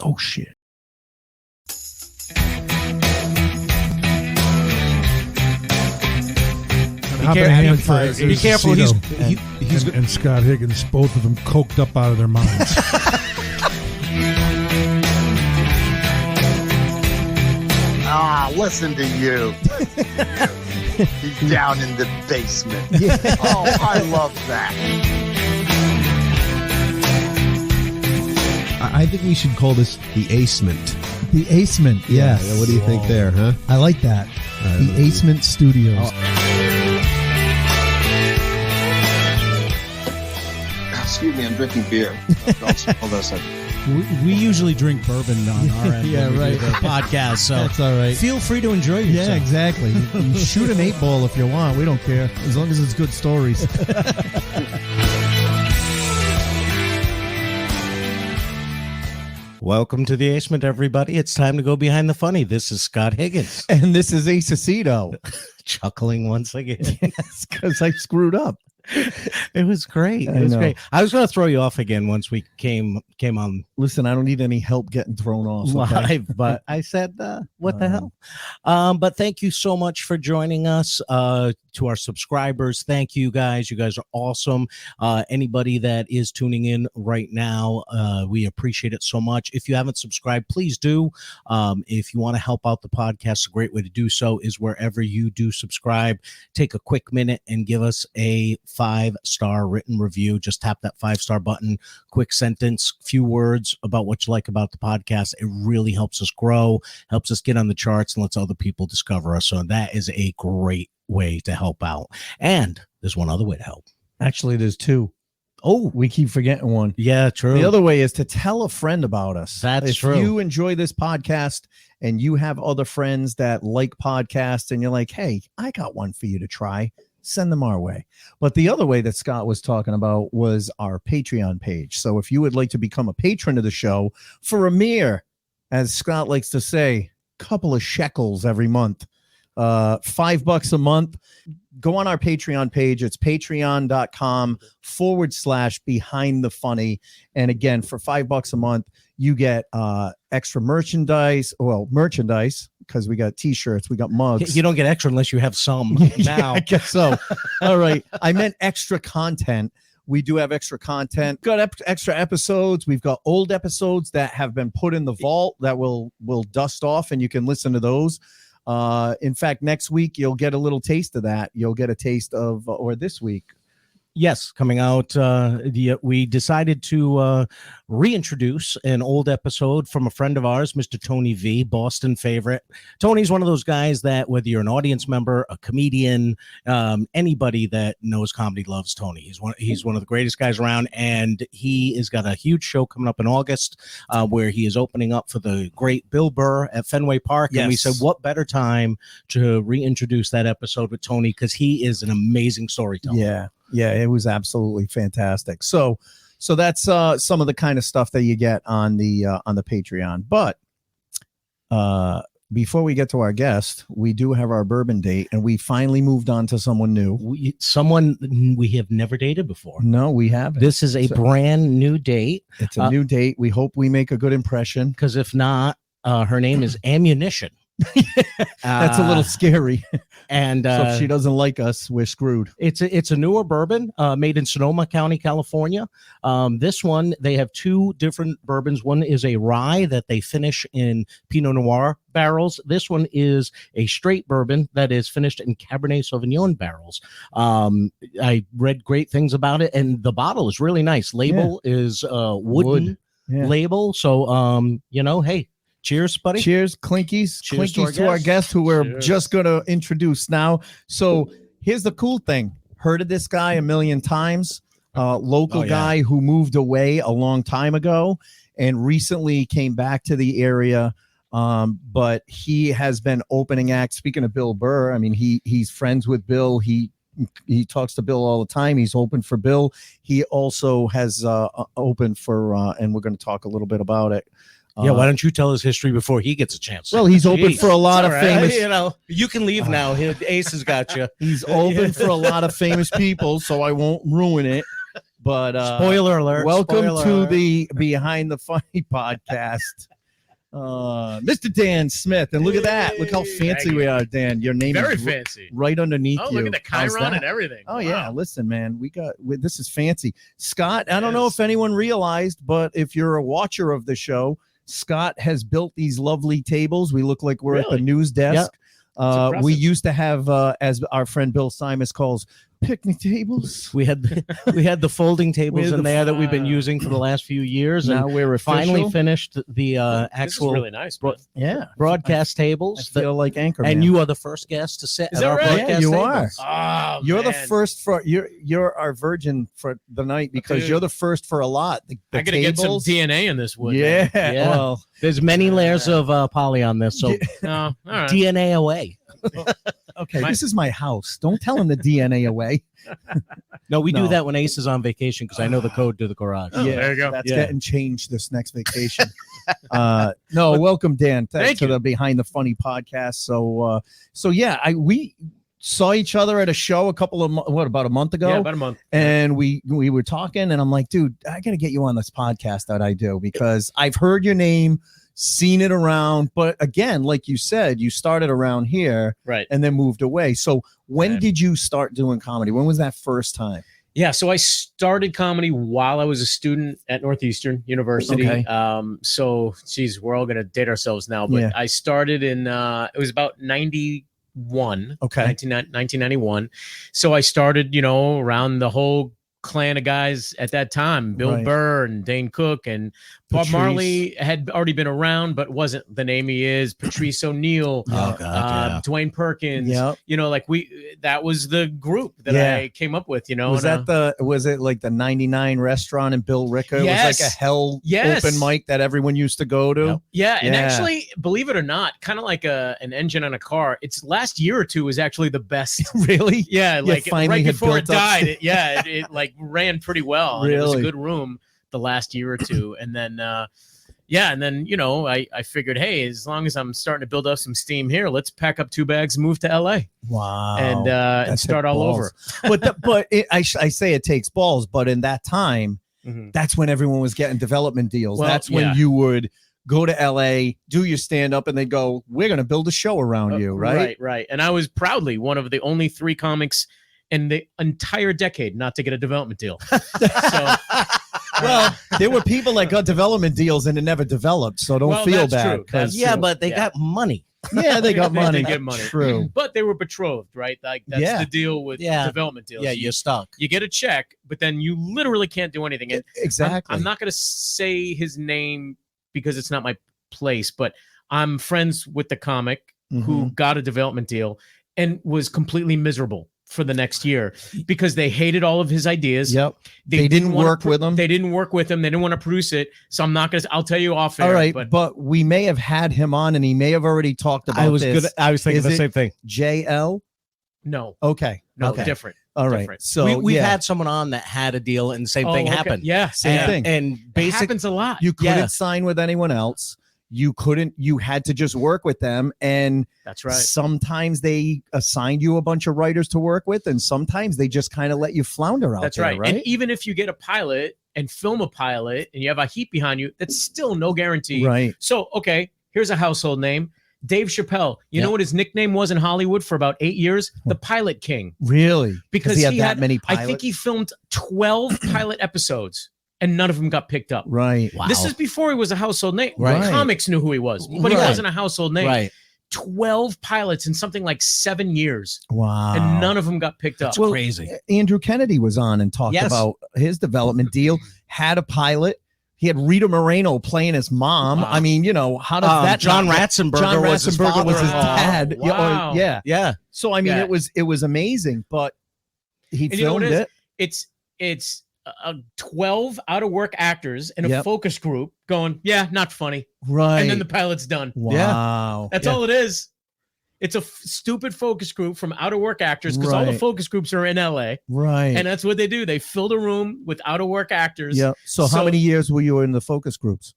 Oh, shit. Be careful. He's and Scott Higgins, both of them coked up out of their minds. Listen to you. He's down in the basement. Yeah. Oh, I love that. I think we should call this the Acement. The Acement, yes. Yeah, what do you think there, huh? I like that. The Acement Studios. Excuse me, I'm drinking beer. Hold on a second. We usually drink bourbon on our end. Yeah, when we right. do the podcast, so That's all right. feel free to enjoy yourself. Yeah, exactly. You can shoot an 8-ball if you want. We don't care, as long as it's good stories. Welcome to the Acement, everybody. It's time to go behind the funny. This is Scott Higgins. And this is Ace Aceto. Chuckling once again. Yes, because I screwed up. It was great. It was great. I was going to throw you off again once we came on Listen, I don't need any help getting thrown off. Okay? live, but I said, what the hell? But thank you so much for joining us. To our subscribers, thank you guys. You guys are awesome. Anybody that is tuning in right now, we appreciate it so much. If you haven't subscribed, please do. If you want to help out the podcast, a great way to do so is wherever you do subscribe. Take a quick minute and give us a 5-star written review. Just tap that 5-star button, quick sentence, few words about what you like about the podcast. It really helps us grow, helps us get on the charts, and lets other people discover us. So that is a great way to help out. And there's one other way to help. Actually, there's two. Oh, we keep forgetting one. Yeah, true. The other way is to tell a friend about us. That's true. If you enjoy this podcast and you have other friends that like podcasts and you're like, hey, I got one for you to try, send them our way. But the other way that Scott was talking about was our Patreon page. So if you would like to become a patron of the show for a mere, as Scott likes to say, couple of shekels every month, $5 a month, go on our Patreon page. It's patreon.com/behind the funny. And again, for $5 a month, you get extra merchandise. Well, merchandise, because we got t-shirts, we got mugs. You don't get extra unless you have some now. I guess so. All right. I meant extra content. We do have extra content. Got extra episodes. We've got old episodes that have been put in the vault that will dust off, and you can listen to those. In fact, next week you'll get a little taste of that. You'll get a taste of, or this week. Yes, coming out. We decided to reintroduce an old episode from a friend of ours, Mr. Tony V, Boston favorite. Tony's one of those guys that whether you're an audience member, a comedian, anybody that knows comedy loves Tony. He's one of the greatest guys around, and he has got a huge show coming up in August where he is opening up for the great Bill Burr at Fenway Park. Yes. And we said, what better time to reintroduce that episode with Tony, because he is an amazing storyteller. Yeah, it was absolutely fantastic. So that's some of the kind of stuff that you get on the Patreon. But before we get to our guest, we do have our bourbon date, and we finally moved on to someone new. Someone we have never dated before. No, we haven't. This is a brand new date. It's a new date. We hope we make a good impression. Because if not, her name is Ammunition. That's a little scary. And so if she doesn't like us, we're screwed. It's a newer bourbon made in Sonoma County, California. This one, they have two different bourbons. One is a rye that they finish in Pinot Noir barrels. This one is a straight bourbon that is finished in Cabernet Sauvignon barrels. I read great things about it, and the bottle is really nice. Label is wooden label. So, hey, cheers, buddy. Cheers, Clinkies. Cheers Clinkies to our guest, who we're just going to introduce now. So here's the cool thing. Heard of this guy a million times. Local guy who moved away a long time ago and recently came back to the area. But he has been opening acts. Speaking of Bill Burr, I mean, he's friends with Bill. He talks to Bill all the time. He's open for Bill. He also has opened for, and we're going to talk a little bit about it. Yeah, why don't you tell his history before he gets a chance? Well, he's open for a lot of famous. You can leave now. Ace has got you. He's open for a lot of famous people, so I won't ruin it. But Spoiler alert. welcome spoiler to alert. the Behind the Funny podcast. Mr. Dan Smith. And look at that. Look how fancy we are, Dan. Your name Very is fancy. right underneath Oh, you. look at the How's Chiron that? and everything. Oh Wow. yeah, listen, man, this is fancy. Scott, I don't know Yes. if anyone realized, but if you're a watcher of the show, Scott has built these lovely tables. We look like we're at the Really? news desk. We impressive. used to have, as our friend Bill Simus calls, picnic tables. We had the folding tables had in the- there that we've been using for the last few years, Now and we're finally official. finished the This actual is really nice. bro- man. Yeah, broadcast I tables. feel like Anchorman. And you are the first guest to sit Is at that our right? broadcast Yeah, you tables. Oh, You're the man. first for you're our virgin for the night because Dude. you're the first for a lot. The I gotta get some tables- DNA in this wood. Yeah, man. Yeah. well, There's many layers of poly on this, so No, all right. DNA away. okay, My- this is my house. Don't tell him the DNA away. No, we No. do that when Ace is on vacation because I know the code to the garage. Oh, there you go. That's Yeah. getting changed this next vacation. No, welcome, Dan. Thank to you. the Behind the Funny podcast. So yeah, we saw each other at a show about a month ago. Yeah, about a month. And we were talking, and I'm like, dude, I gotta get you on this podcast that I do because I've heard your name, seen it around, but again, like you said, you started around here Right. and then moved away. So when Yeah. did you start doing comedy? When was that first time? Yeah, so I started comedy while I was a student at Northeastern University. Okay. So, geez, we're all gonna date ourselves now, but Yeah. I started in it was about 91, Okay. 1991. So I started, around the whole clan of guys at that time, Bill Right. Burr and Dane Cook, and Bob Patrice. Marley had already been around, but wasn't the name he is. Patrice O'Neill, Oh, God, Dwayne Perkins. Yep. That was the group that Yeah. I came up with. Was it like the 99 restaurant in Bill Ricker? It was Yes. like a hell Yes. open mic that everyone used to go to. Yep. Yeah, and Yeah. actually, believe it or not, kind of like an engine on a car. Its last year or two was actually the best. Really? Yeah, like finally right had before it built up- died, it like ran pretty well. And it was a Really? good room the last year or two, and then I figured, hey, as long as I'm starting to build up some steam here, let's pack up 2 bags, and move to LA, Wow. and That's start all balls. over. I say it takes balls, but in that time, Mhm. that's when everyone was getting development deals. Well, That's when yeah. you would go to LA, do your stand up, and they go, "We're going to build a show around you," right? Right. And I was proudly one of the only 3 comics in the entire decade not to get a development deal. So, Well, there were people that got development deals and it never developed, so don't Well, feel that's bad. true. 'cause- That's Yeah, true. but they Yeah. got money. yeah, they got They money. get money. True. But they were betrothed, right? Like that's Yeah. the deal with Yeah. development deals. Yeah, you're stuck. you get a check, but then you literally can't do anything. And Exactly. I'm not going to say his name because it's not my place, but I'm friends with the comic who Mhm. got a development deal and was completely miserable for the next year because they hated all of his ideas. Yep. They didn't wanna work with him. They didn't work with him. They didn't want to produce it. So I'm not going to, I'll tell you off air. All right, But but we may have had him on, and he may have already talked about this. I was thinking the same thing. JL. no, Okay. no, Okay. different. All right. different. So We've yeah, had someone on that had a deal and the same thing okay. happened. Yeah. same yeah. thing. And It basically, happens a lot. You couldn't Yeah. sign with anyone else. You had to just work with them. And That's right. sometimes they assigned you a bunch of writers to work with, and sometimes they just kind of let you flounder out That's there, right. right? And even if you get a pilot and film a pilot and you have a heat behind you, that's still no guarantee. Right. So, okay, here's a household name. Dave Chappelle. You Yeah. know what his nickname was in Hollywood for about 8 years? The Pilot King. Really? Because he had that many pilots. I think he filmed 12 pilot episodes and none of them got picked up. Right. wow. This is before he was a household name. Right. Comics knew who he was, but he Right. wasn't a household name. right. 12 pilots in something like 7 years, Wow. and none of them got picked up. That's crazy. Andrew Kennedy was on and talked Yes. about his development deal, had a pilot. He had Rita Moreno playing his mom. Wow. I mean, how does that John not- Ratzenberger John was his Ratzenberger was his father-in-law. dad. Yeah, Wow. yeah. Yeah. So I mean, Yeah. it was amazing, but he And you know what filmed it it. It's 12 out of work actors in a Yep. focus group going, yeah, not funny. Right. And then the pilot's done. wow. That's Yeah. all it is. It's a stupid focus group from out of work actors because all the Right. focus groups are in LA. Right. And that's what they do. They filled a room with out of work actors. yeah. So how So- many years were you in the focus groups?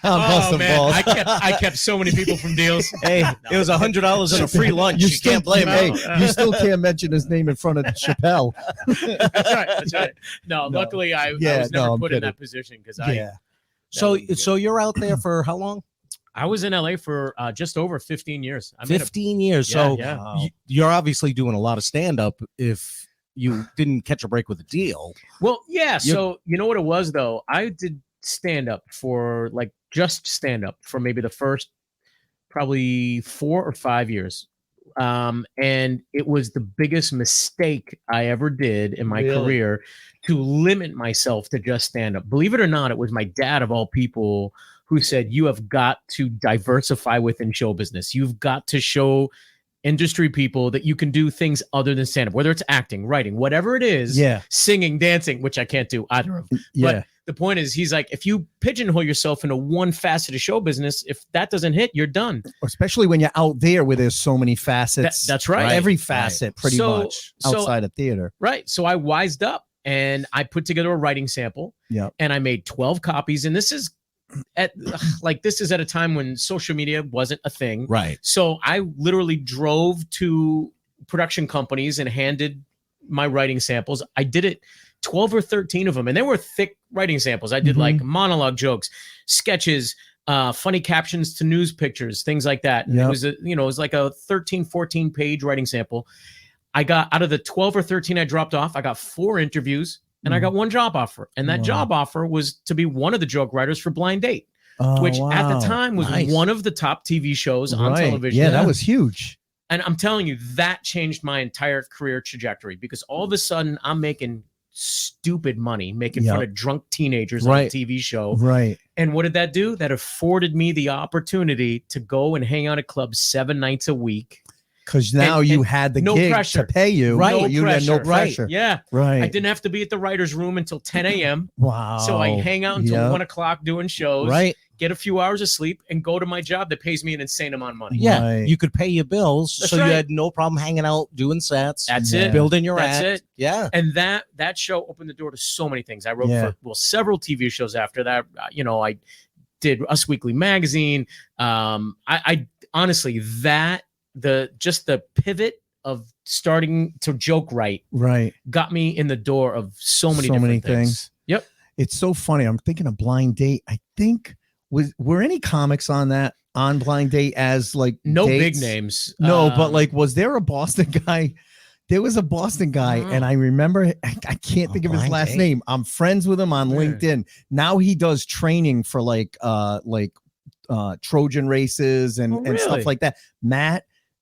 busting man, balls. I kept so many people from deals. Hey, it was $100 and a free lunch. You can't blame Hey, me. you still can't mention his name in front of Chappelle. That's right. That's right. No, luckily I was never I'm put in kidding. that position because So you're out there for how long? I was in LA for just over 15 years. 15 years. Yeah, So yeah. you're obviously doing a lot of stand up if you didn't catch a break with a deal. Well, yeah. So you know what it was though? I did stand up for like just stand up for maybe the first probably 4 or 5 years. And it was the biggest mistake I ever did in my career to limit myself to just stand up. Believe it or not, it was my dad of all people who said, you have got to diversify within show business. You've got to show industry people that you can do things other than stand up, whether it's acting, writing, whatever it is, singing, dancing, which I can't do either of. But the point is, he's like, if you pigeonhole yourself into one facet of show business, if that doesn't hit, you're done. Especially when you're out there where there's so many facets. That's right. Every facet pretty much outside of theater. Right. So I wised up and I put together a writing sample. Yeah. And I made 12 copies. And this is at a time when social media wasn't a thing. Right. So I literally drove to production companies and handed my writing samples. I did it 12 or 13 of them, and they were thick writing samples. I did like monologue jokes, sketches, funny captions to news pictures, things like that. And it was it was like a 13, 14 page writing sample. I got out of the 12 or 13 I dropped off, I got 4 interviews and I got 1 job offer. And that job offer was to be one of the joke writers for Blind Date, which at the time was one of the top TV shows on television. Yeah, that was huge. And I'm telling you, that changed my entire career trajectory because all of a sudden I'm making stupid money, making fun of drunk teenagers on a TV show. Right. And what did that do? That afforded me the opportunity to go and hang out at clubs 7 nights a week. Because now you had the gig to pay you. Right. You had no pressure. Yeah. Right. I didn't have to be at the writer's room until 10 a.m. Wow. So I hang out until 1 o'clock doing shows. Right. Get a few hours of sleep and go to my job that pays me an insane amount of money. Yeah. Right. You could pay your bills. That's so right. you had no problem hanging out, doing sets. That's it. Building your That's act. it. Yeah. And that show opened the door to so many things. I wrote for several TV shows after that. I did Us Weekly Magazine. I honestly the pivot of starting to joke write got me in the door of so many different things. Yep. It's so funny. I'm thinking of Blind Date. I think were any comics on Blind Date as like no dates? Big names. No, but like, was there a Boston guy? There was a Boston guy, and I remember I can't think of his last name. I'm friends with him on LinkedIn. Now he does training for like Trojan races and stuff like that.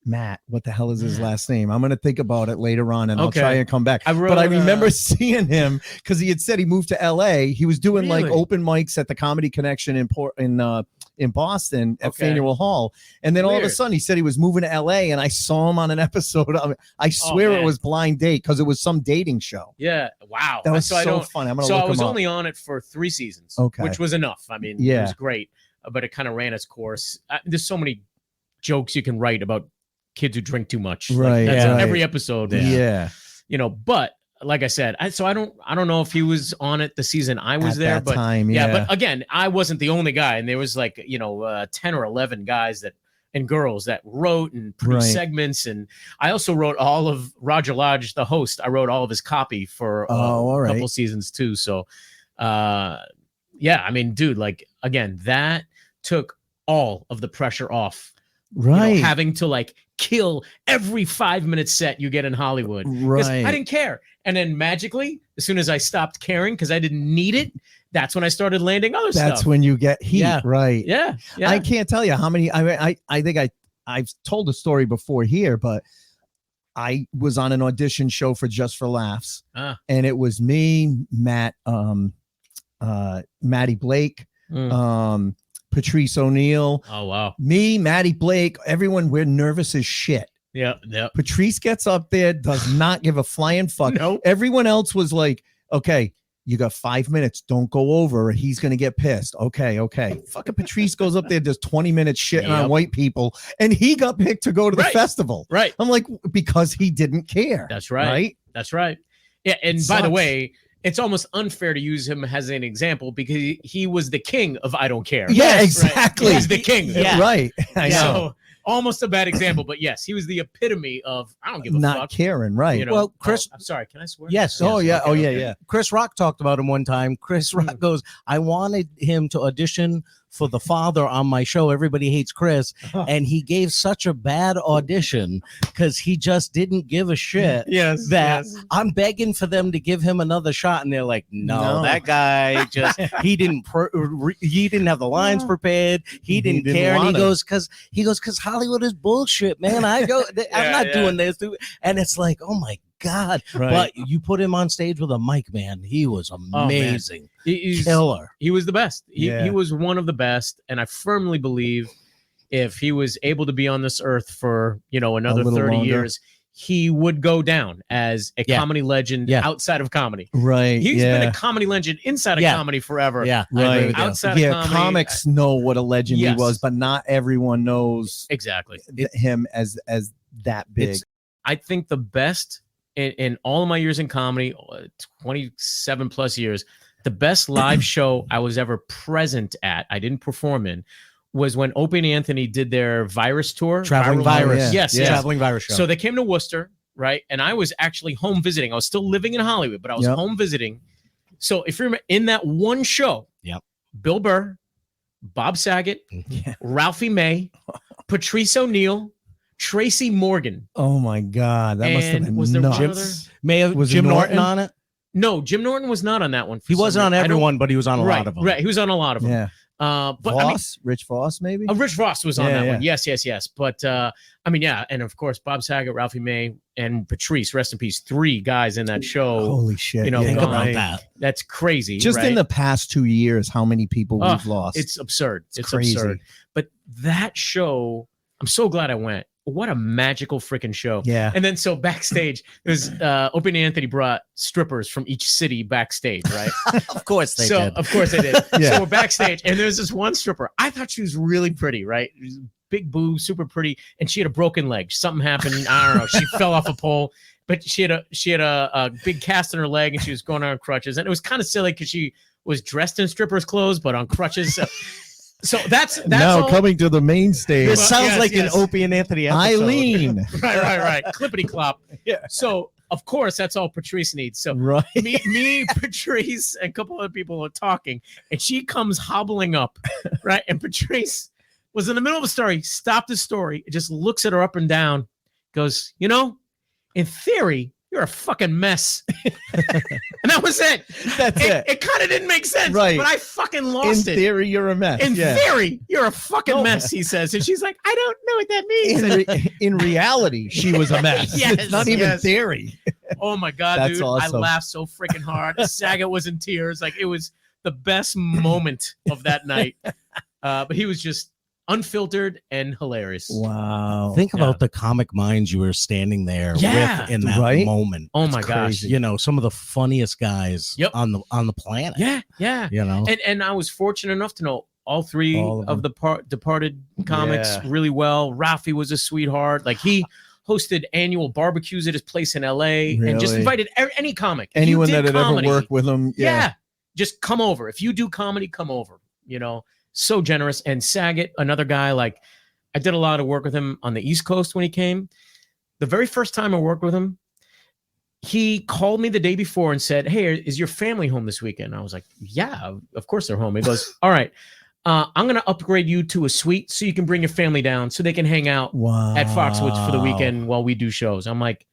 Matt, what the hell is his last name? I'm going to think about it later on and I'll try and come back. But I remember seeing him because he had said he moved to LA. He was doing like open mics at the Comedy Connection in Boston at Faneuil Hall. And then all of a sudden he said he was moving to LA and I saw him on an episode of it. I swear it was Blind Date because it was some dating show. Yeah. Wow. That was so funny. I'm going to look him up. I was only on it for 3 seasons, which was enough. I mean, it was great, but it kind of ran its course. There's so many jokes you can write about kids who drink too much. Right. Like, that's every episode. Yeah. But like I said, I don't know if he was on it the season I was at there, that but time, but again, I wasn't the only guy. And there was like, 10 or 11 guys and girls that wrote and produced segments. And I also wrote all of Roger Lodge, the host. I wrote all of his copy for a couple seasons too. So, I mean, dude, like, again, that took all of the pressure off. Having to like kill every 5-minute set you get in Hollywood. Right. I didn't care. And then magically, as soon as I stopped caring because I didn't need it, that's when I started landing other stuff. That's when you get heat. Right. Yeah. I can't tell you how many. I think I've told the story before here, but I was on an audition show for Just for Laughs. And it was me, Matt, Maddie Blake, Patrice O'Neill. Oh, wow. Me, Maddie Blake, everyone, we're nervous as shit. Yeah. Patrice gets up there, does not give a flying fuck. Nope. Everyone else was like, okay, you got 5 minutes. Don't go over or he's going to get pissed. Okay. Fucking Patrice goes up there, does 20 minutes shitting on white people, and he got picked to go to the festival. Right. I'm like, because he didn't care. That's right. That's right. Yeah. And by the way, it's almost unfair to use him as an example because he was the king of I don't care. Yeah, Right? exactly. He's the king. Yeah. Right. I know. So almost a bad example, but yes, he was the epitome of I don't give a Not fuck. caring. Right. You know? Well, Chris- I'm sorry. Can I swear? Yes. Oh, yes. yeah. okay, Oh, yeah. okay. Yeah. Chris Rock talked about him one time. Chris Rock goes, I wanted him to audition for the father on my show, Everybody Hates Chris. And he gave such a bad audition because he just didn't give a shit. Yes. That yes. I'm begging for them to give him another shot, and they're like, "No, No. that guy just he didn't have the lines prepared. He didn't didn't care." And he want it. goes, "Because Hollywood is bullshit, man. I'm Yeah, not yeah. doing this." And it's like, oh my god! Right. But you put him on stage with a mic, man. He was amazing, killer. He was the best. Yeah. He was one of the best, and I firmly believe if he was able to be on this earth for another little 30 longer. years, he would go down as a Yeah. comedy legend Yeah. outside of comedy. Right. He's yeah. been a comedy legend inside of Yeah. comedy forever. Yeah, I agree Right. with you. Outside Yeah. of comedy, Comics know what a legend Yes. he was, but not everyone knows exactly. him as that big. It's- I think the best in all of my years in comedy, 27 plus years, the best live show I was ever present at, I didn't perform in, was when Opie and Anthony did their virus tour. Traveling Viral- virus. yeah. Yes, Yeah. yes. Traveling virus show. So they came to Worcester, right? And I was actually home visiting. I was still living in Hollywood, but I was Yep. home visiting. So if you remember, in that one show, Yep. Bill Burr, Bob Saget, Yeah. Ralphie May, Patrice O'Neill, Tracy Morgan. Oh my God, that must have And been was there one nuts. May have Was it Jim Norton Norton? on it? No, Jim Norton was not on that one. for He some wasn't on reason. I don't- everyone, but he was on a right, lot of them. Right, he was on a lot of them. Yeah. But I mean, Voss, Rich Voss, maybe. Rich Voss was on Yeah, that yeah. one. Yes, yes, yes. But I mean, yeah, and of course, Bob Saget, Ralphie May, and Patrice, rest in peace. 3 guys in that show. Holy shit! you know, Think gone. about right. that. That's crazy. Just right? in the past 2 years, how many people Oh, we've lost? It's absurd. It's crazy. absurd. But that show, I'm so glad I went. What a magical freaking show. Yeah. And then so backstage, it was Opie and Anthony brought strippers from each city backstage, right? Of course they so did. of course they did. Yeah. So we're backstage, and there's this one stripper. I thought she was really pretty, right? Big boobs, super pretty, and she had a broken leg. Something happened. I don't know. She fell off a pole, but she had a big cast in her leg, and she was going on crutches. And it was kind of silly because she was dressed in stripper's clothes, but on crutches. So that's now all. coming to the main stage. This Well, sounds yes, like yes. an Opie and Anthony episode. Eileen. right. Clippity clop. Yeah. So of course that's all Patrice needs. So Right. me, Patrice, and a couple other people are talking, and she comes hobbling up, right? And Patrice was in the middle of a story, stopped the story, just looks at her up and down, goes, in theory, you're a fucking mess. And that was it. That's it. It kind of didn't make sense, Right. but I fucking In lost it. theory, you're a mess. In yeah. theory, you're a fucking No. mess, he says. And she's like, I don't know what that means. In reality, she was a mess. Yes, It's not even yes. theory. Oh my god, That's dude! awesome. I laughed so freaking hard. Saget was in tears. Like it was the best moment of that night. But he was just unfiltered and hilarious. Wow. Think Yeah. about the comic minds you were standing there Yeah, with in that right? moment. Oh my It's gosh! crazy. You know, some of the funniest guys Yep. on the planet. Yeah, yeah. You know, And I was fortunate enough to know all 3 All of of the departed comics Yeah. really well. Ralphie was a sweetheart. Like he hosted annual barbecues at his place in LA and just Really? invited any comic. If you Anyone did that had comedy, ever worked with him. yeah, just come over. If you do comedy, come over. So generous. And Saget, another guy, like I did a lot of work with him on the East Coast when he came. The very first time I worked with him, he called me the day before and said, "Hey, is your family home this weekend?" I was like, "Yeah, of course they're home." He goes, "All right, I'm going to upgrade you to a suite so you can bring your family down so they can hang out Wow. at Foxwoods for the weekend while we do shows." I'm like,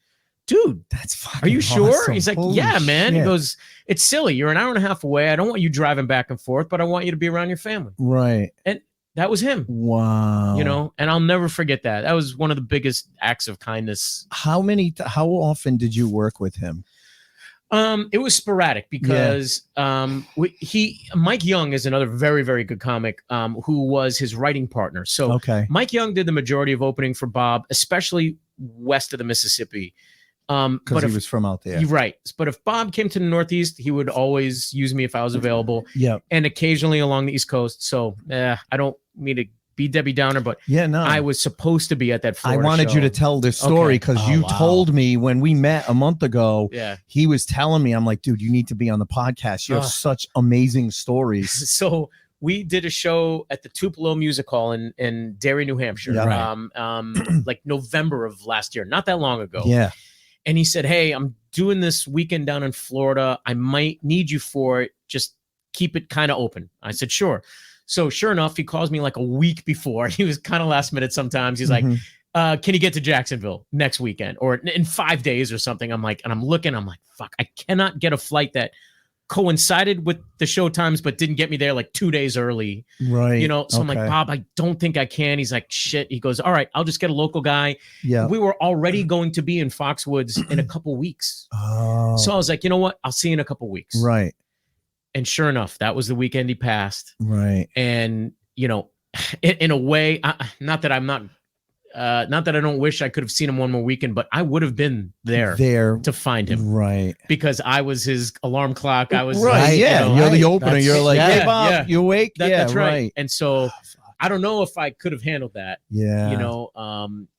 "Dude, That's fucking are you sure?" awesome. He's like, Holy "Yeah, man." He shit. goes, "It's silly. You're an hour and a half away. I don't want you driving back and forth, but I want you to be around your family." Right. That was him, Wow. and I'll never forget that. That was one of the biggest acts of kindness. How often did you work with him? It was sporadic because Mike Young is another very, very good comic who was his writing partner. So Okay. Mike Young did the majority of opening for Bob, especially west of the Mississippi. Because But he if, was from out there. you're right. But if Bob came to the Northeast, he would always use me if I was available, Yeah. and occasionally along the East Coast. So I don't mean to be Debbie Downer, but no, I was supposed to be at that Florida I wanted show. you to tell this story because Oh, you wow. told me when we met a month ago. Yeah. He was telling me, I'm like, dude, you need to be on the podcast. You have Ugh. such amazing stories. So we did a show at the Tupelo Music Hall in Derry, New Hampshire, Yeah. like November of last year, not that long ago. Yeah. And he said, hey, I'm doing this weekend down in Florida. I might need you for it. Just keep it kind of open. I said, sure. So sure enough, he calls me like a week before. He was kind of last minute sometimes. He's like, can you get to Jacksonville next weekend or in 5 days or something? I'm like, and I'm looking, I'm like, fuck, I cannot get a flight that coincided with the show times, but didn't get me there like 2 days early. Right. You know, so I'm like, Okay. Bob, I don't think I can. He's like, shit. He goes, all right, I'll just get a local guy. Yeah. We were already going to be in Foxwoods in a couple weeks. Oh, So I was like, you know what? I'll see you in a couple weeks. right. And sure enough, that was the weekend he passed. Right. And, you know, in a way, not that I don't wish I could have seen him one more weekend, but I would have been there to find him Right. because I was his alarm clock. I was Right. you Yeah. know, You're the right. opener. That's- You're like, yeah, hey, Bob, yeah. you awake? Yeah. that's right. Right. And so I don't know if I could have handled that. Yeah. You know,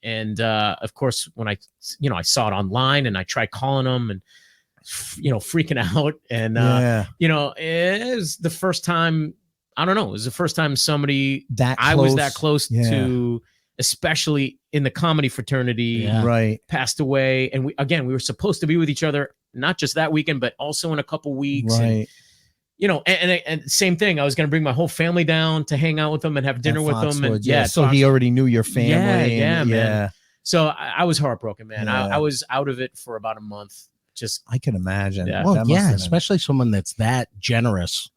and of course when I saw it online and I tried calling him and freaking out and yeah. it was the first time, I don't know, it was the first time somebody That I was that close Yeah. to, especially in the comedy fraternity, Yeah. Right. passed away. And we were supposed to be with each other not just that weekend but also in a couple weeks. Right. And, and same thing, I was going to bring my whole family down to hang out with them and have dinner At with them. And Foxwoods, So he already knew your family. Yeah, and, man. So I was heartbroken, man. Yeah. I was out of it for about a month. Just I can imagine. Yeah. Well, That must yeah, have been- especially someone that's that generous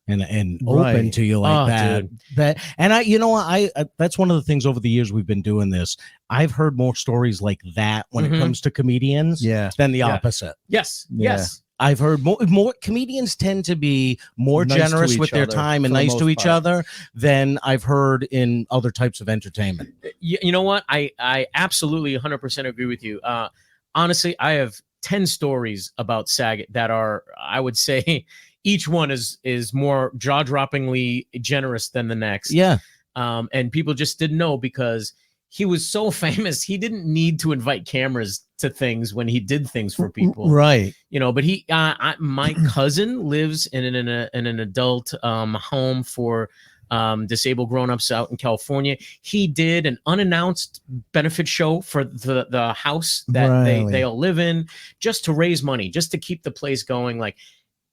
and Right. open to you like Oh, that. dude. That and I, you know, I that's one of the things over the years we've been doing this. I've heard more stories like that when it Mhm. comes to comedians Yeah. than the Yeah. opposite. yes. Yeah. Yes. I've heard more comedians tend to be more Nice to generous each with their other, time and for the nice to most each part. other than I've heard in other types of entertainment. You know what? I absolutely 100% agree with you. Honestly, I have 10 stories about Saget that are, I would say, each one is more jaw-droppingly generous than the next. Yeah. And people just didn't know because he was so famous. He didn't need to invite cameras to things when he did things for people. Right. But he, my cousin lives in an adult home for disabled grown-ups out in California. He did an unannounced benefit show for the house that Really? they all live in, just to raise money, just to keep the place going. Like,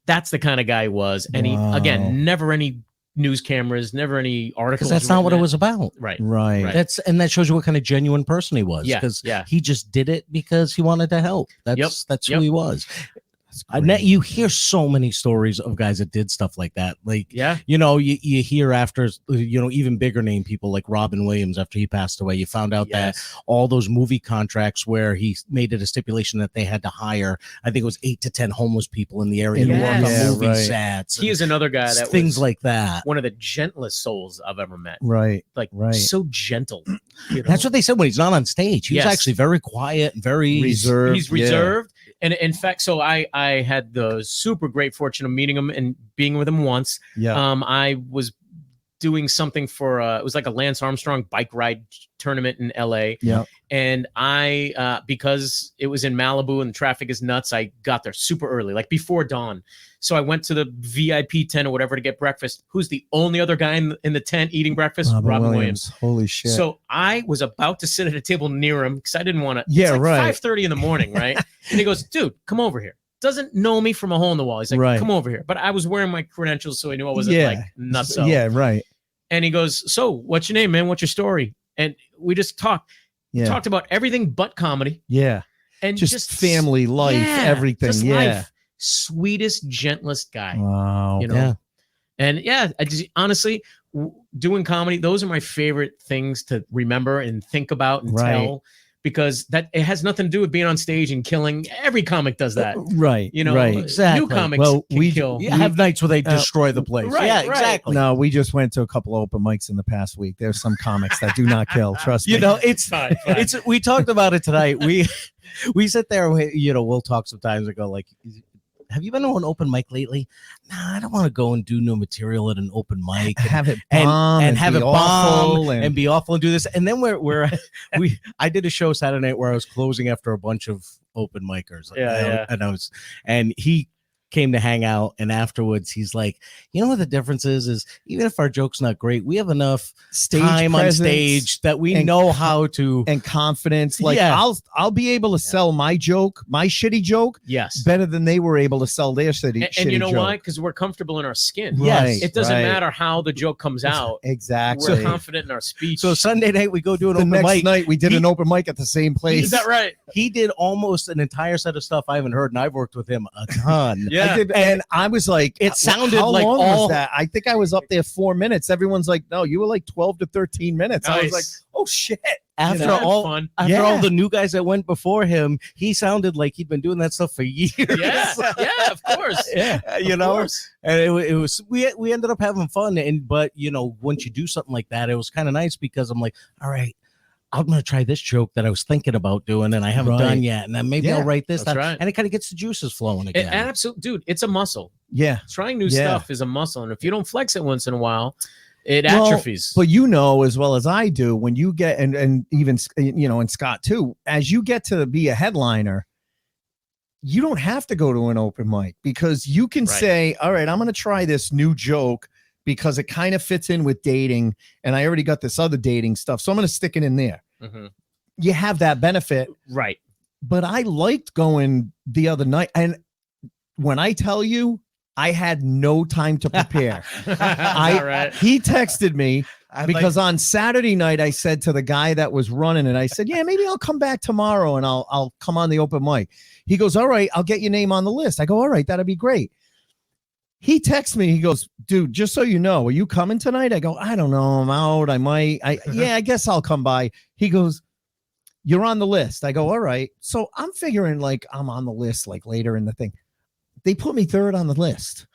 that's the kind of guy he was. And Wow. he, again, never any news cameras, never any articles. Because that's not what it written. was about. Right. Right. Right. That shows you what kind of genuine person he was. Yeah, Because yeah. he just did it because he wanted to help. That's who Yep. he was. You hear so many stories of guys that did stuff like that. Like, Yeah. you hear after, even bigger name people like Robin Williams after he passed away. You found out that Yes. all those movie contracts where he made it a stipulation that they had to hire, I think it was 8 to 10 homeless people in the area to work on Yes. movie Yeah, right. sets. He is another guy that things was like that. one of the gentlest souls I've ever met. Right. Like, Right. so gentle. you know? That's what they said when he's not on stage. He Yes. was actually very quiet and very Reserved. He's reserved. And in fact, so I had the super great fortune of meeting him and being with him once. Yeah. I was doing something for it was like a Lance Armstrong bike ride tournament in LA. Yeah. And I because it was in Malibu and the traffic is nuts, I got there super early, like before dawn. So I went to the VIP tent or whatever to get breakfast. Who's the only other guy in the tent eating breakfast? Robin Williams. Holy shit. So I was about to sit at a table near him because I didn't want to. Yeah, it's like right. 5:30 in the morning, right? And he goes, "Dude, come over here." Doesn't know me from a hole in the wall. He's like, Right. "Come over here." But I was wearing my credentials, so he knew I wasn't Yeah. like nuts. Up. Yeah. Right. And he goes, "So, what's your name, man? What's your story?" And we just talked Yeah. about everything but comedy Yeah. and Just family life, yeah, everything. just Yeah. life. Sweetest, gentlest guy. Wow. You know? Yeah. And yeah, I just honestly doing comedy, those are my favorite things to remember and think about and Right. tell, because that it has nothing to do with being on stage and killing. Every comic does that. Right. You know, Right. Exactly. new comics Well, can we- kill. You have nights where they destroy the place. right, yeah, right. exactly. No, we just went to a couple of open mics in the past week. There's some comics that do not kill. Trust me. It's Fine, fine. it's we talked about it tonight. We sit there, we'll talk sometimes and go like, have you been to an open mic lately? Nah, I don't want to go and do new material at an open mic. Have it and bomb have be it awful bomb and be awful and do this. And then I did a show Saturday night where I was closing after a bunch of open micers. And he came to hang out, and afterwards he's like, you know what the difference is even if our joke's not great, we have enough time on stage that we know how to, and confidence. Like I'll be able to sell my joke, my shitty joke, better than they were able to sell their shitty and you know joke. why? Because we're comfortable in our skin. Yes, it doesn't matter how the joke comes out. Exactly, we're confident in our speech. So Sunday night we go do an open mic. The next night we did an open mic at the same place. Is that right? He did almost an entire set of stuff I haven't heard, and I've worked with him a ton. I did, and I was like, it sounded how like long all was that? I think I was up there 4 minutes. Everyone's like, no, you were like 12 to 13 minutes. Nice. I was like, oh shit. After all the new guys that went before him, he sounded like he'd been doing that stuff for years. Yeah, of course. You know, and it was we ended up having fun. But you know, once you do something like that, it was kind of nice because I'm like, all right, I'm going to try this joke that I was thinking about doing and I haven't done yet. And then maybe I'll write this down. And it kind of gets the juices flowing again. Absolutely. Dude, it's a muscle. Yeah. Trying new stuff is a muscle. And if you don't flex it once in a while, it atrophies. But you know, as well as I do, when you get, and even, you know, and Scott too, as you get to be a headliner, you don't have to go to an open mic because you can say, all right, I'm going to try this new joke because it kind of fits in with dating and I already got this other dating stuff. So I'm going to stick it in there. Mm-hmm. You have that benefit. Right. But I liked going the other night. And when I tell you, I had no time to prepare. He texted me because on Saturday night, I said to the guy that was running it, I said, yeah, maybe I'll come back tomorrow and I'll come on the open mic. He goes, all right, I'll get your name on the list. I go, all right, that'd be great. He texts me. He goes, dude, just so you know, are you coming tonight? I go, I don't know. I'm out. I might. I guess I'll come by. He goes, you're on the list. I go, all right. So I'm figuring like I'm on the list like later in the thing. They put me third on the list.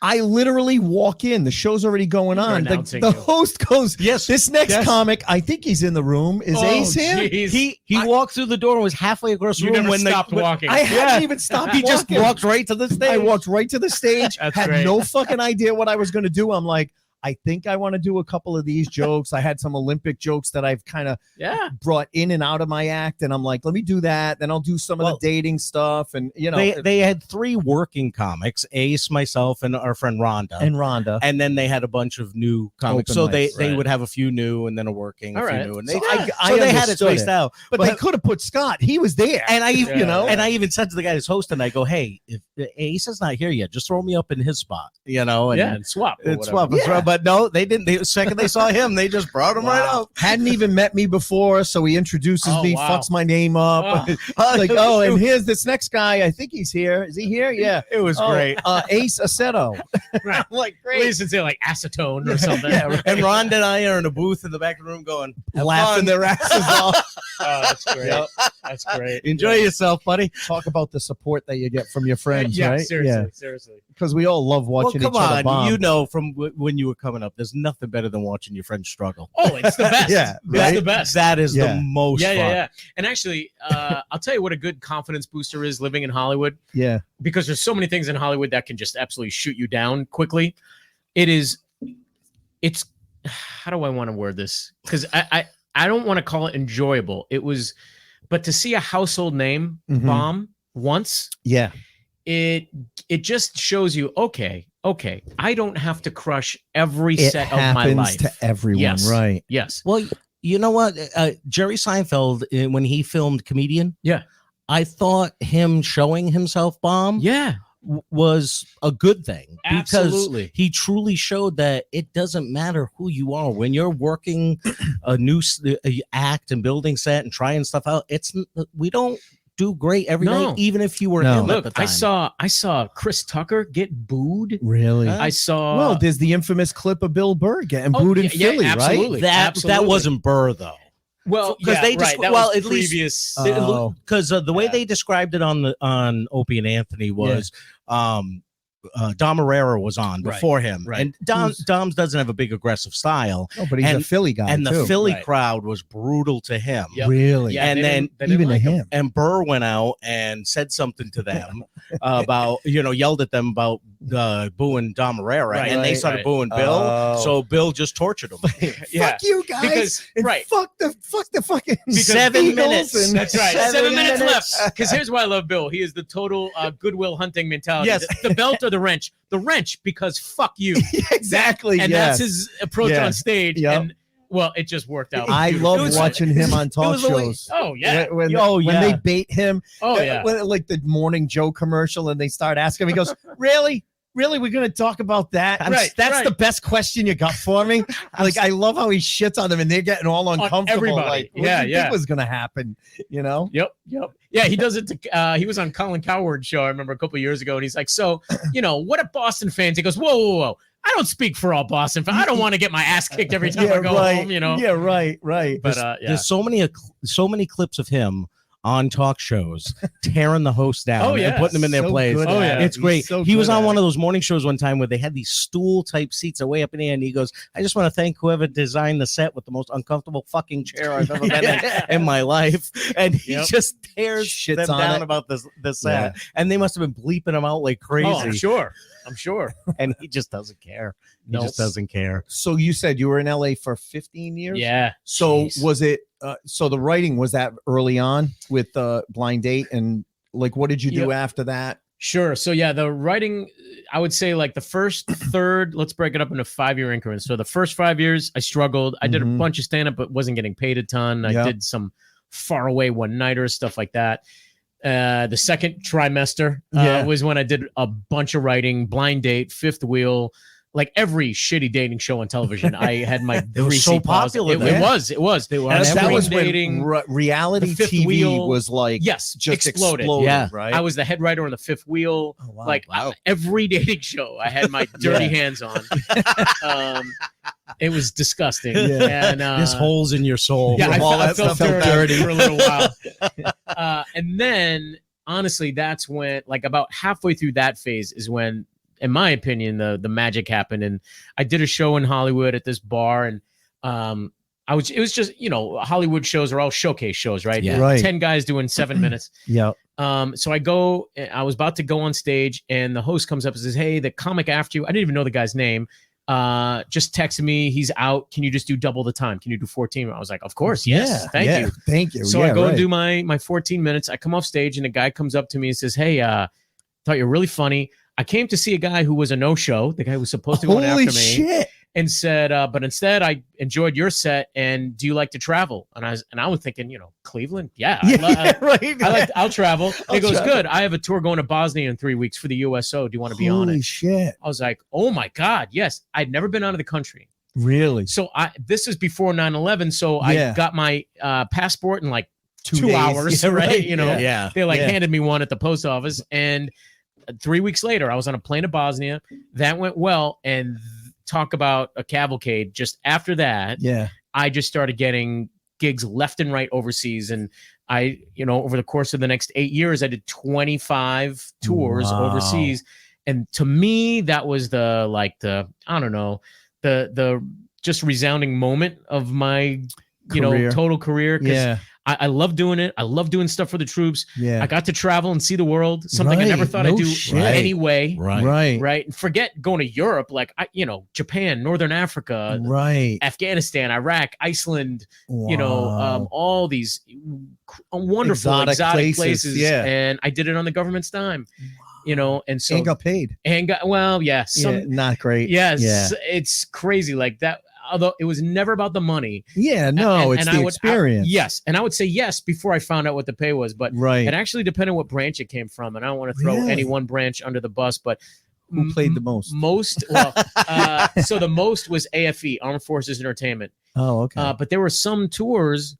I literally walk in. The show's already going on. The host goes, yes, this next comic, I think he's in the room. Is Ace here? He walked through the door and was halfway across the room when they stopped walking. I hadn't even stopped He just walked right to the stage. I walked right to the stage. Had no fucking idea what I was going to do. I'm like, I think I want to do a couple of these jokes. I had some Olympic jokes that I've kind of brought in and out of my act. And I'm like, let me do that. Then I'll do some of the dating stuff. And, you know, they had 3 working comics, Ace, myself, and our friend Rhonda. And then they had a bunch of new comics. Open so mics, they would have a few new and then a working, a few new. And they had it spaced out. But they could have put Scott. He was there. And I even said to the guy who's hosting, I go, hey, if Ace is not here yet, just throw me up in his spot, you know, and swap. But no, they didn't. The second they saw him, they just brought him right up. Hadn't even met me before, so he introduces me, fucks my name up. And here's this next guy. I think he's here. Is he here? Yeah. It was great. Ace Aceto. Right. I'm like, great. Please say like acetone or something. And Rhonda and I are in a booth in the back of the room going, laughing their asses off. Oh, that's great. That's great. Enjoy yourself, buddy. Talk about the support that you get from your friends, right? Seriously. Because we all love watching each other bomb. You know, from when you were coming up, there's nothing better than watching your friends struggle. Oh, it's the best. It's the best. That is the most fun. Yeah. And actually, I'll tell you what a good confidence booster is living in Hollywood. Yeah. Because there's so many things in Hollywood that can just absolutely shoot you down quickly. It's how do I want to word this? Because I don't want to call it enjoyable. But to see a household name bomb once. Yeah. It just shows you, okay, I don't have to crush every set of my life. To everyone, right? Yes. Well, you know what? Jerry Seinfeld, when he filmed Comedian, I thought him showing himself bomb, was a good thing. Absolutely. Because he truly showed that it doesn't matter who you are when you're working a new act and building set and trying stuff out. We don't do great every night, even if you were him at the time. I saw Chris Tucker get booed. Really? I saw. Well, there's the infamous clip of Bill Burr getting booed in Philly, absolutely. right? That wasn't Burr though. Well, because at least because the way Yeah. they described it on Opie and Anthony was Dom Herrera was on Right, before him, right. and Dom's doesn't have a big aggressive style, Oh, but he's a Philly guy, and the too. Philly Right. crowd was brutal to him. Yep. Really? Yeah, And they then didn't even like to him. And Burr went out and said something to them about, yelled at them about booing Dom Herrera, Right, and they right, started right. booing Bill. Oh. So Bill just tortured him. Yeah. Fuck you guys. Because- and right. fuck the fucking 7 Eagles minutes. and- That's right. 7 minutes left. minutes. Because here's why I love Bill. He is the total Goodwill Hunting mentality. Yes. The belt or the wrench? The wrench, because fuck you. Exactly. And yes. that's his approach Yeah. on stage. Yep. And well, it just worked out. I beautifully. love was- watching him on it talk was the way- shows. Oh yeah. When yeah. they bait him, Oh yeah. like the Morning Joe commercial, and they start asking him, he goes, "Really? Really? We're gonna talk about that? Right, That's right. the best question you got for me." Like, I love how he shits on them, and they're getting all uncomfortable. everybody. Like, what Yeah, do you yeah. think was gonna happen? You know? Yep. Yeah, he does it to he was on Colin Cowherd's show, I remember a couple of years ago, and he's like, so, what if Boston fans? He goes, whoa. I don't speak for all Boston fans. I don't want to get my ass kicked every time I go home, Yeah, right. But yeah. There's so many clips of him on talk shows tearing the host down Oh, yeah. and putting them in their So place. good Oh, at yeah. it. It's great. He's so He was good on at one it. of those morning shows one time where they had these stool type seats way up in the end. He goes, I just want to thank whoever designed the set with the most uncomfortable fucking chair I've ever been in my life. And he Yep. just tears Shits them on down it. about the set. And they must have been bleeping him out like crazy. Oh, I'm sure. And he just doesn't care. He Nope. just doesn't care. So you said you were in LA for 15 years? Yeah. So Jeez. was it? So the writing, was that early on with Blind Date, and like what did you do Yep. after that? Sure. So yeah, the writing, I would say like the first third, let's break it up into 5-year increments. So the first 5 years I struggled. I did a Mhm. bunch of stand-up, but wasn't getting paid a ton. I Yeah. did some far away one-nighters, stuff like that. The second trimester was when I did a bunch of writing, Blind Date, Fifth Wheel, like every shitty dating show on television. I had my It was so greasy paws. popular It then. was. They were. And that Every was dating. when reality The Fifth TV Wheel. was like Yes, just exploded. Yeah. right? I was the head writer on the Fifth Wheel. Oh, wow. Like every dating show, I had my dirty hands on. It was disgusting. Yeah. And There's holes in your soul. yeah, from all I that felt stuff. dirty for a little while. And then, honestly, that's when, like, about halfway through that phase is when, in my opinion, the magic happened. And I did a show in Hollywood at this bar, and it was just, Hollywood shows are all showcase shows, right? Yeah. Right. 10 guys doing 7 minutes. Yeah. So I was about to go on stage, and the host comes up and says, "Hey, the comic after you," I didn't even know the guy's name, just texted me, he's out. Can you just do double the time? Can you do 14? I was like, of course. Yes. Thank you. Thank you. So I go and do my 14 minutes. I come off stage, and a guy comes up to me and says, "Hey, thought you're really funny. I came to see a guy who was a no-show, the guy who was supposed to go on Holy after me, shit. and said, but instead I enjoyed your set, and do you like to travel?" And I was thinking, Cleveland? Yeah. Right. I'll travel. I'll He goes, travel. "Good. I have a tour going to Bosnia in 3 weeks for the USO. Do you want to be on Holy it?" shit. I was like, "Oh my God, yes." I'd never been out of the country. Really? So this is before 9'11. So Yeah. I got my passport in like 2 days. hours, Yeah, right? right. Yeah. They Yeah. handed me one at the post office, and 3 weeks later, I was on a plane to Bosnia. That went well, and talk about a cavalcade. Just after that, Yeah. I just started getting gigs left and right overseas, and I, over the course of the next 8 years, I did 25 tours Wow. overseas, and to me, that was the just resounding moment of my Career. total career, because Yeah. I love doing it. I love doing stuff for the troops. Yeah. I got to travel and see the world, something I never Right. thought No I'd do shit. anyway. Right. Right. And forget going to Europe, like Japan, Northern Africa, Right. Afghanistan, Iraq, Iceland, Wow. all these wonderful exotic places. yeah. And I did it on the government's dime, and so And got paid. not great. yes, Yeah. it's crazy like that. Although it was never about the money. Yeah. No, it's the experience. Yes. And I would say yes before I found out what the pay was, but Right. it actually depended what branch it came from. And I don't want to throw Really? any one branch under the bus, but Who played the most? So the most was AFE, Armed Forces Entertainment. Oh, okay. But there were some tours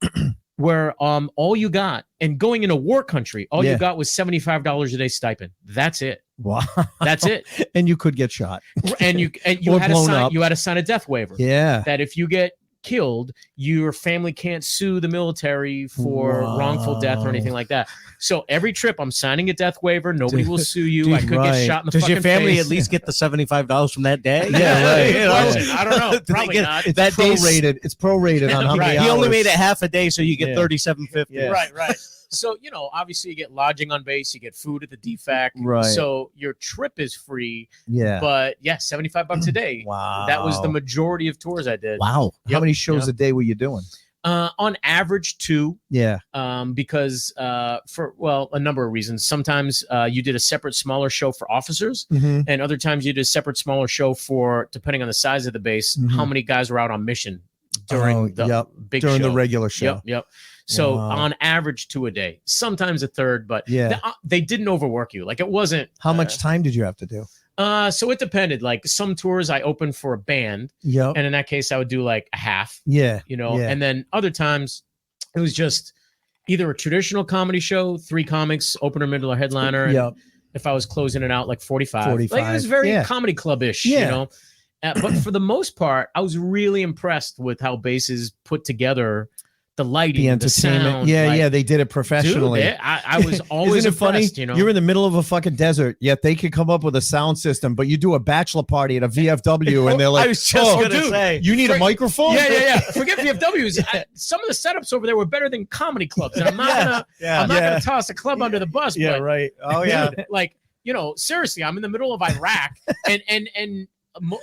where all you got, and going in a war country, all Yeah. you got was $75 a day stipend. That's it. Wow. That's it. And you could get shot. And you Or had to blown sign up. you had to sign a death waiver. Yeah. That if you get killed, your family can't sue the military for wrongful death or anything like that. So every trip, I'm signing a death waiver. Nobody will sue you. I could get shot in the Does fucking your family face. at least get the $75 from that day? Yeah, right. You know? I don't know. Probably not. It's prorated. It's prorated on how many He only hours. made it half a day, so you get Yeah. $37.50. Yeah. Right. So, obviously you get lodging on base, you get food at the DFAC. Right. So your trip is free, Yeah. but yeah, $75 a day. Wow. That was the majority of tours I did. Wow. How many shows Yep. a day were you doing? On average, 2. Yeah. Because for a number of reasons. Sometimes you did a separate smaller show for officers, and other times you did a separate smaller show for, depending on the size of the base, how many guys were out on mission during the big during show. the regular show. Yep. So Wow. on average 2 a day, sometimes a third, but Yeah. they didn't overwork you. Like it wasn't. How much time did you have to do? So it depended. Like some tours I opened for a band, Yep. and in that case I would do like a half. Yeah. Yeah. Yeah. And then other times it was just either a traditional comedy show, 3 comics, opener, middle, or headliner. And Yep. if I was closing it out, like 45. 45. Like it was very Yeah. comedy club-ish, Yeah. But for the most part, I was really impressed with how bases put together the lighting, The entertainment. sound. Yeah, like, yeah, they did it professionally. Dude, I was always Isn't it funny? impressed, You're in the middle of a fucking desert, yet they could come up with a sound system, but you do a bachelor party at a VFW and they're like, I was just gonna dude, say. you need a microphone? Yeah. Forget VFWs. Some of the setups over there were better than comedy clubs, and I'm not gonna toss a club under the bus. Yeah, but, right. Oh, yeah. dude, like seriously, I'm in the middle of Iraq, and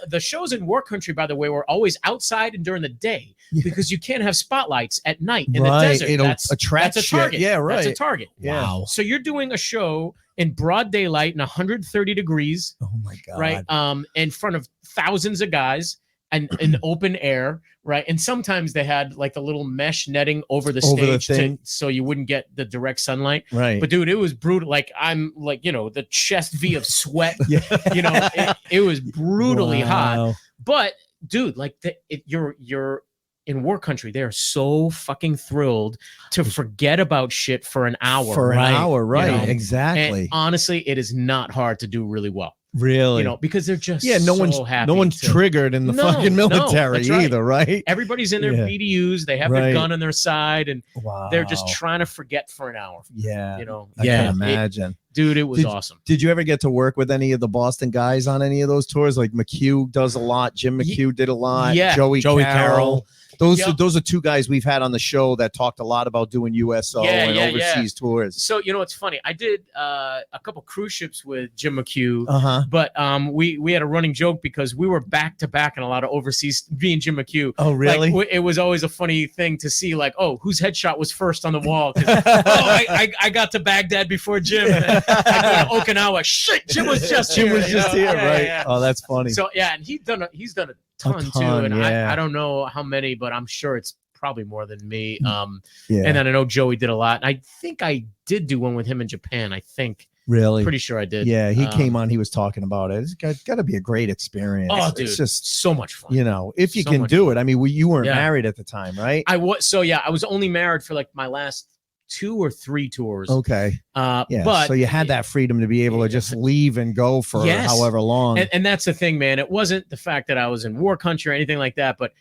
the shows in war country, by the way, were always outside and during the day because you can't have spotlights at night in the desert. It'll That's attract a shit. target. Yeah, right. That's a target. Yeah. Wow. So you're doing a show in broad daylight in 130 degrees, Oh, my God. right? In front of thousands of guys and in open air, right? And sometimes they had like the little mesh netting over the Over the stage thing. so you wouldn't get the direct sunlight. Right. But dude, it was brutal. Like I'm like, the chest V of sweat, yeah. it was brutally hot. Wow. But dude, like you're in war country, they are so fucking thrilled to forget about shit for an hour. For an hour, right. know? Exactly. And honestly, it is not hard to do really well. Really? Because they're just no so one's happy. no one's to- triggered in the No, fucking no, military that's right. either, right? Everybody's in their Yeah. BDUs. They have Right. their gun on their side, and Wow. they're just trying to forget for an hour. Yeah. I Yeah. can imagine. Dude, it was awesome. Did you ever get to work with any of the Boston guys on any of those tours? Like McHugh does a lot. Jim McHugh did a lot. Yeah. Joey Carroll. Yep. Those are 2 guys we've had on the show that talked a lot about doing USO and overseas tours. So it's funny. I did a couple cruise ships with Jim McHugh. Uh-huh. But we had a running joke because we were back to back in a lot of overseas. Me and Jim McHugh. Oh, really? Like, it was always a funny thing to see, like, oh, whose headshot was first on the wall? I got to Baghdad before Jim. And I go to Okinawa. Shit, Jim was just here. right? Yeah. Oh, that's funny. So and he's done a ton too, and I don't know how many, but I'm sure it's probably more than me. yeah. And then I know Joey did a lot. I think I did do one with him in Japan. I think. Really? Pretty sure I did. Yeah, he came on. He was talking about it. It's got to be a great experience. Oh, dude, it's just so much fun. If you So can much do fun. it. I mean, you weren't Yeah. married at the time, right? I was. So yeah, I was only married for like my last 2 or 3 tours. Okay. Yeah. But so you had that freedom to be able to just leave and go for Yes. however long. and that's the thing, man. It wasn't the fact that I was in war country or anything like that, but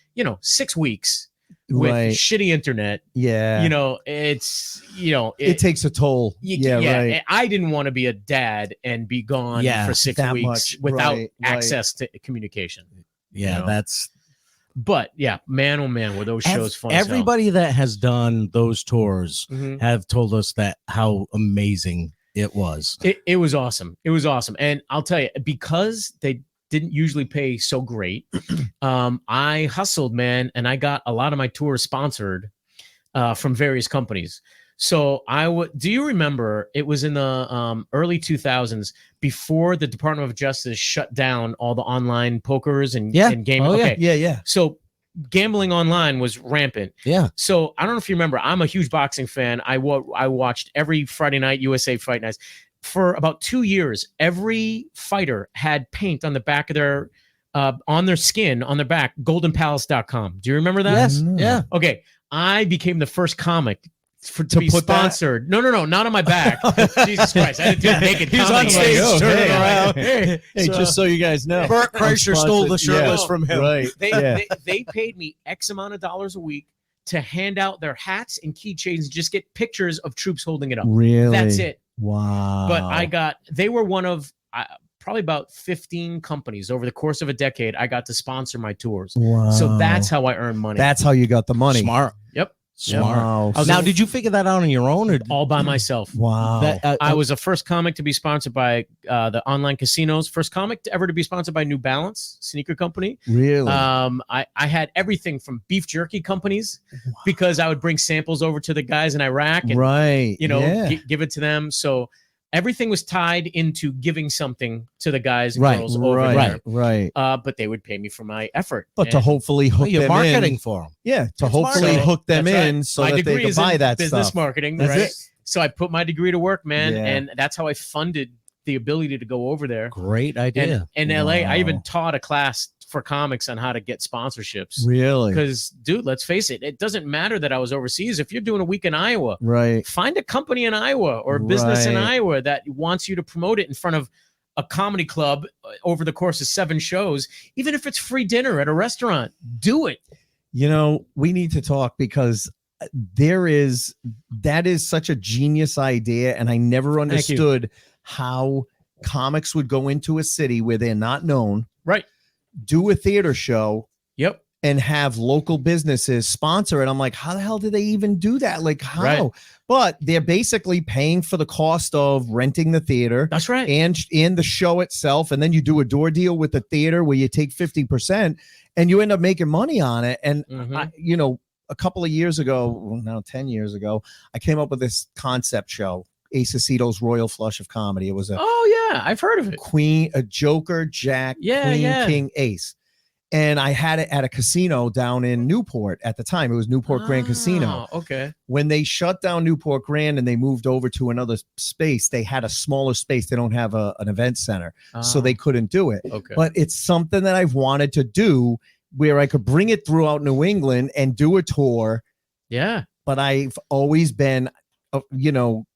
6 weeks with Right. shitty internet. Yeah. It's it takes a toll. Right. I didn't want to be a dad and be gone for 6 that weeks much. without Right. access to communication. Yeah, that's But yeah, man, oh man, were those shows fun? as hell. everybody that has done those tours Mhm. have told us that how amazing it was. It was awesome. It was awesome. And I'll tell you, because they didn't usually pay so great, I hustled, man, and I got a lot of my tours sponsored from various companies. So do you remember it was in the early 2000s before the Department of Justice shut down all the online pokers and gaming? Oh, yeah. Okay. Yeah. So gambling online was rampant. Yeah. So I don't know if you remember, I'm a huge boxing fan. I watched every Friday night USA Fight Nights. For about 2 years, every fighter had paint on the back of their on their skin, on their back, goldenpalace.com. Do you remember that? Yes. Yeah. Okay. I became the first comic to be put that- sponsored. No, not on my back. Jesus Christ, I didn't do naked He's comedy. on stage, Oh, turning hey. around. Hey, just so you guys know, Burt Kreischer stole the shirtless Yeah. from him. Right? They paid me X amount of dollars a week to hand out their hats and keychains, just get pictures of troops holding it up. Really? That's it. Wow. But they were one of probably about 15 companies over the course of a decade. I got to sponsor my tours. Wow. So that's how I earned money. That's how you got the money. Smart. Yep. Smart. Wow. Now, did you figure that out on your own, or All by myself. Wow. that, I was the first comic to be sponsored by the online casinos. First comic ever to be sponsored by New Balance sneaker company. really? I had everything from beef jerky companies because I would bring samples over to the guys in Iraq and right. Yeah. give it to them. So everything was tied into giving something to the guys and Right, girls over right. there. Right. But they would pay me for my effort. But to And hopefully hook you're them marketing in. for them? Yeah. To It's hopefully marketing. hook them That's right. in so my that degree they can is buy in that business stuff. marketing, That's right? it. So I put my degree to work, man, Yeah. and that's how I funded the ability to go over there. Great idea. And in LA, I even Wow. taught a class for comics on how to get sponsorships. Really? Because, dude, let's face it, it doesn't matter that I was overseas. If you're doing a week in Iowa, Right. find a company in Iowa or a business in Right. Iowa that wants you to promote it in front of a comedy club over the course of 7 shows, even if it's free dinner at a restaurant. Do it. You know, we need to talk because that is such a genius idea. And I never you. understood how comics would go into a city where they're not known, Right. do a theater show, Yep. and have local businesses sponsor it. I'm like, how the hell did they even do that? Like, how? Right. But they're basically paying for the cost of renting the theater That's right. and the show itself. And then you do a door deal with the theater where you take 50% and you end up making money on it. And Mhm. a couple of years ago, well, now 10 years ago, I came up with this concept show, Ace Aceto's Royal Flush of Comedy. It was a Oh, yeah. I've heard of it. queen, a Joker, Jack, Yeah, Queen, yeah. King, Ace. And I had it at a casino down in Newport at the time. It was Newport Grand Casino. Oh, okay. When they shut down Newport Grand and they moved over to another space, they had a smaller space. They don't have an event center, so they couldn't do it. Okay. But it's something that I've wanted to do where I could bring it throughout New England and do a tour. yeah. But I've always been,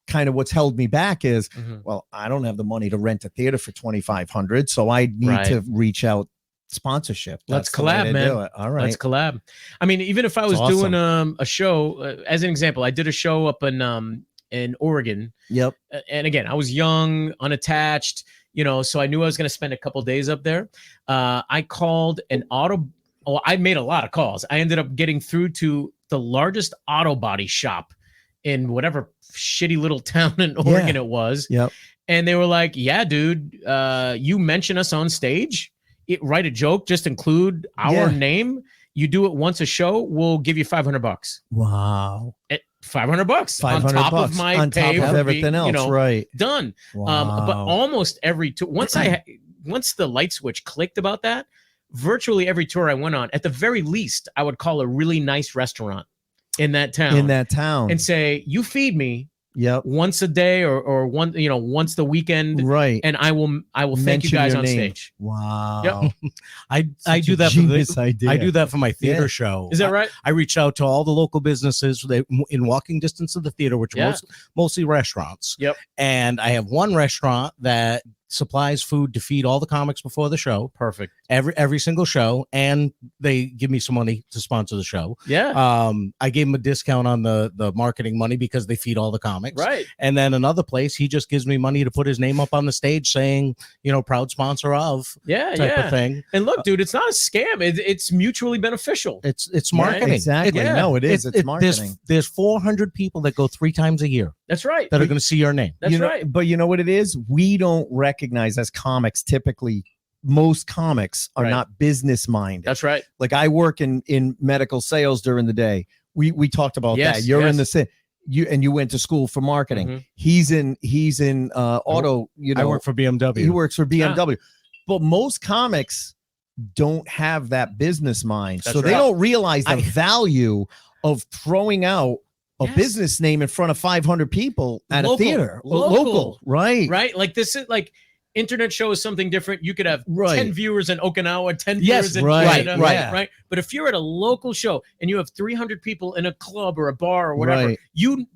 kind of what's held me back is, Mhm. well, I don't have the money to rent a theater for $2,500, so I need Right. to reach out sponsorship. Let's That's the way collab, to man. do it. All right. Let's collab. I mean, even if I was It's doing a show, as an example, I did a show up in Oregon. Yep. And again, I was young, unattached, so I knew I was going to spend a couple days up there. I called an auto. Oh, I made a lot of calls. I ended up getting through to the largest auto body shop in whatever shitty little town in Oregon it was. Yep. And they were like, yeah, dude, you mention us on stage, write a joke, just include our name. You do it once a show, we'll give you $500. Wow. At $500 on $500 top of my on top pay of for everything being, else. Right. done. Wow. But almost every tour, once the light switch clicked about that, virtually every tour I went on, at the very least, I would call a really nice restaurant in that town and say, you feed me Yep. once a day or once the weekend, Right. and I will thank you Mention guys your on name. stage. Wow. I Such do a that for genius idea. I do that for my theater Yeah. show. Is that right? I reach out to all the local businesses in walking distance of the theater, which Yeah. are mostly restaurants. Yep. And I have one restaurant that supplies food to feed all the comics before the show, Perfect. every single show, and they give me some money to sponsor the show. Yeah. I gave him a discount on the marketing money because they feed all the comics. Right. And then another place, he just gives me money to put his name up on the stage saying, proud sponsor of Yeah. type yeah. of thing. And look, dude, it's not a scam. It's mutually beneficial. It's Yeah, marketing. Exactly. Yeah. No, it is. It's marketing. There's 400 people that go 3 times a year That's right. that are going to see your name. That's right. But you know what it is? We don't recognize as comics, typically, most comics are Right. not business minded. That's right. Like I work in medical sales during the day. We talked about Yes, that. You're in yes. the you went to school for marketing. Mhm. He's in auto, I work for BMW. he works for BMW. But most comics don't have that business mind. That's so they right. don't realize the value of throwing out a Yes. business name in front of 500 people at Local. a theater. Local. Right. Right. Like this is like internet show is something different. You could have Right. 10 viewers in Okinawa, 10 Yes, viewers in right, Canada, right. right? But if you're at a local show and you have 300 people in a club or a bar or whatever, Right.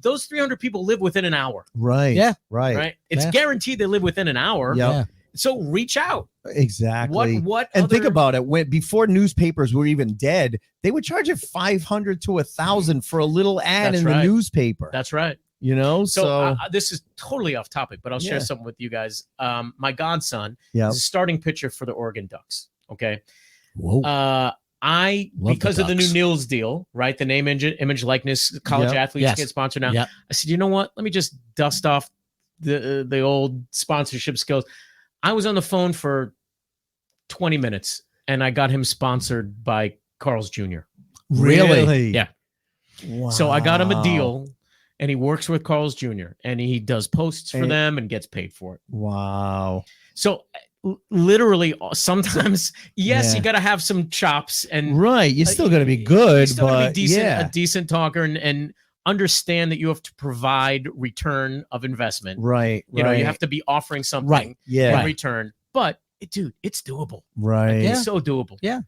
those 300 people live within an hour, Right. Yeah. Right. right? It's Yeah. guaranteed they live within an hour. Yep. Yeah. So reach out. Exactly. What And think other- about it. When before newspapers were even dead, they would charge you $500 to $1,000 for a little ad That's in right. the newspaper. That's right. You know, So this is totally off topic, but I'll share Yeah. something with you guys. My godson yeah. is a starting pitcher for the Oregon Ducks. Okay. Whoa. I Love the because of the new Ducks. Nils deal, right? The name, image, likeness, college Yep. athletes Yes. get sponsored now. Yep. I said, you know what? Let me just dust off the old sponsorship skills. I was on the phone for 20 minutes and I got him sponsored by Carl's Jr. Really? Yeah. Wow. So I got him a deal and he works with Carl's Jr. and he does posts for And- them and gets paid for it. Wow. So literally sometimes, yes, Yeah. you got to have some chops and Right. You're still going to be you good, still gotta but be decent, yeah. a decent talker and understand that you have to provide return of investment. Right. You know, right. you have to be offering something Right. Yeah. in return. But dude, it's doable. Right. Yeah. It's so doable. Yeah.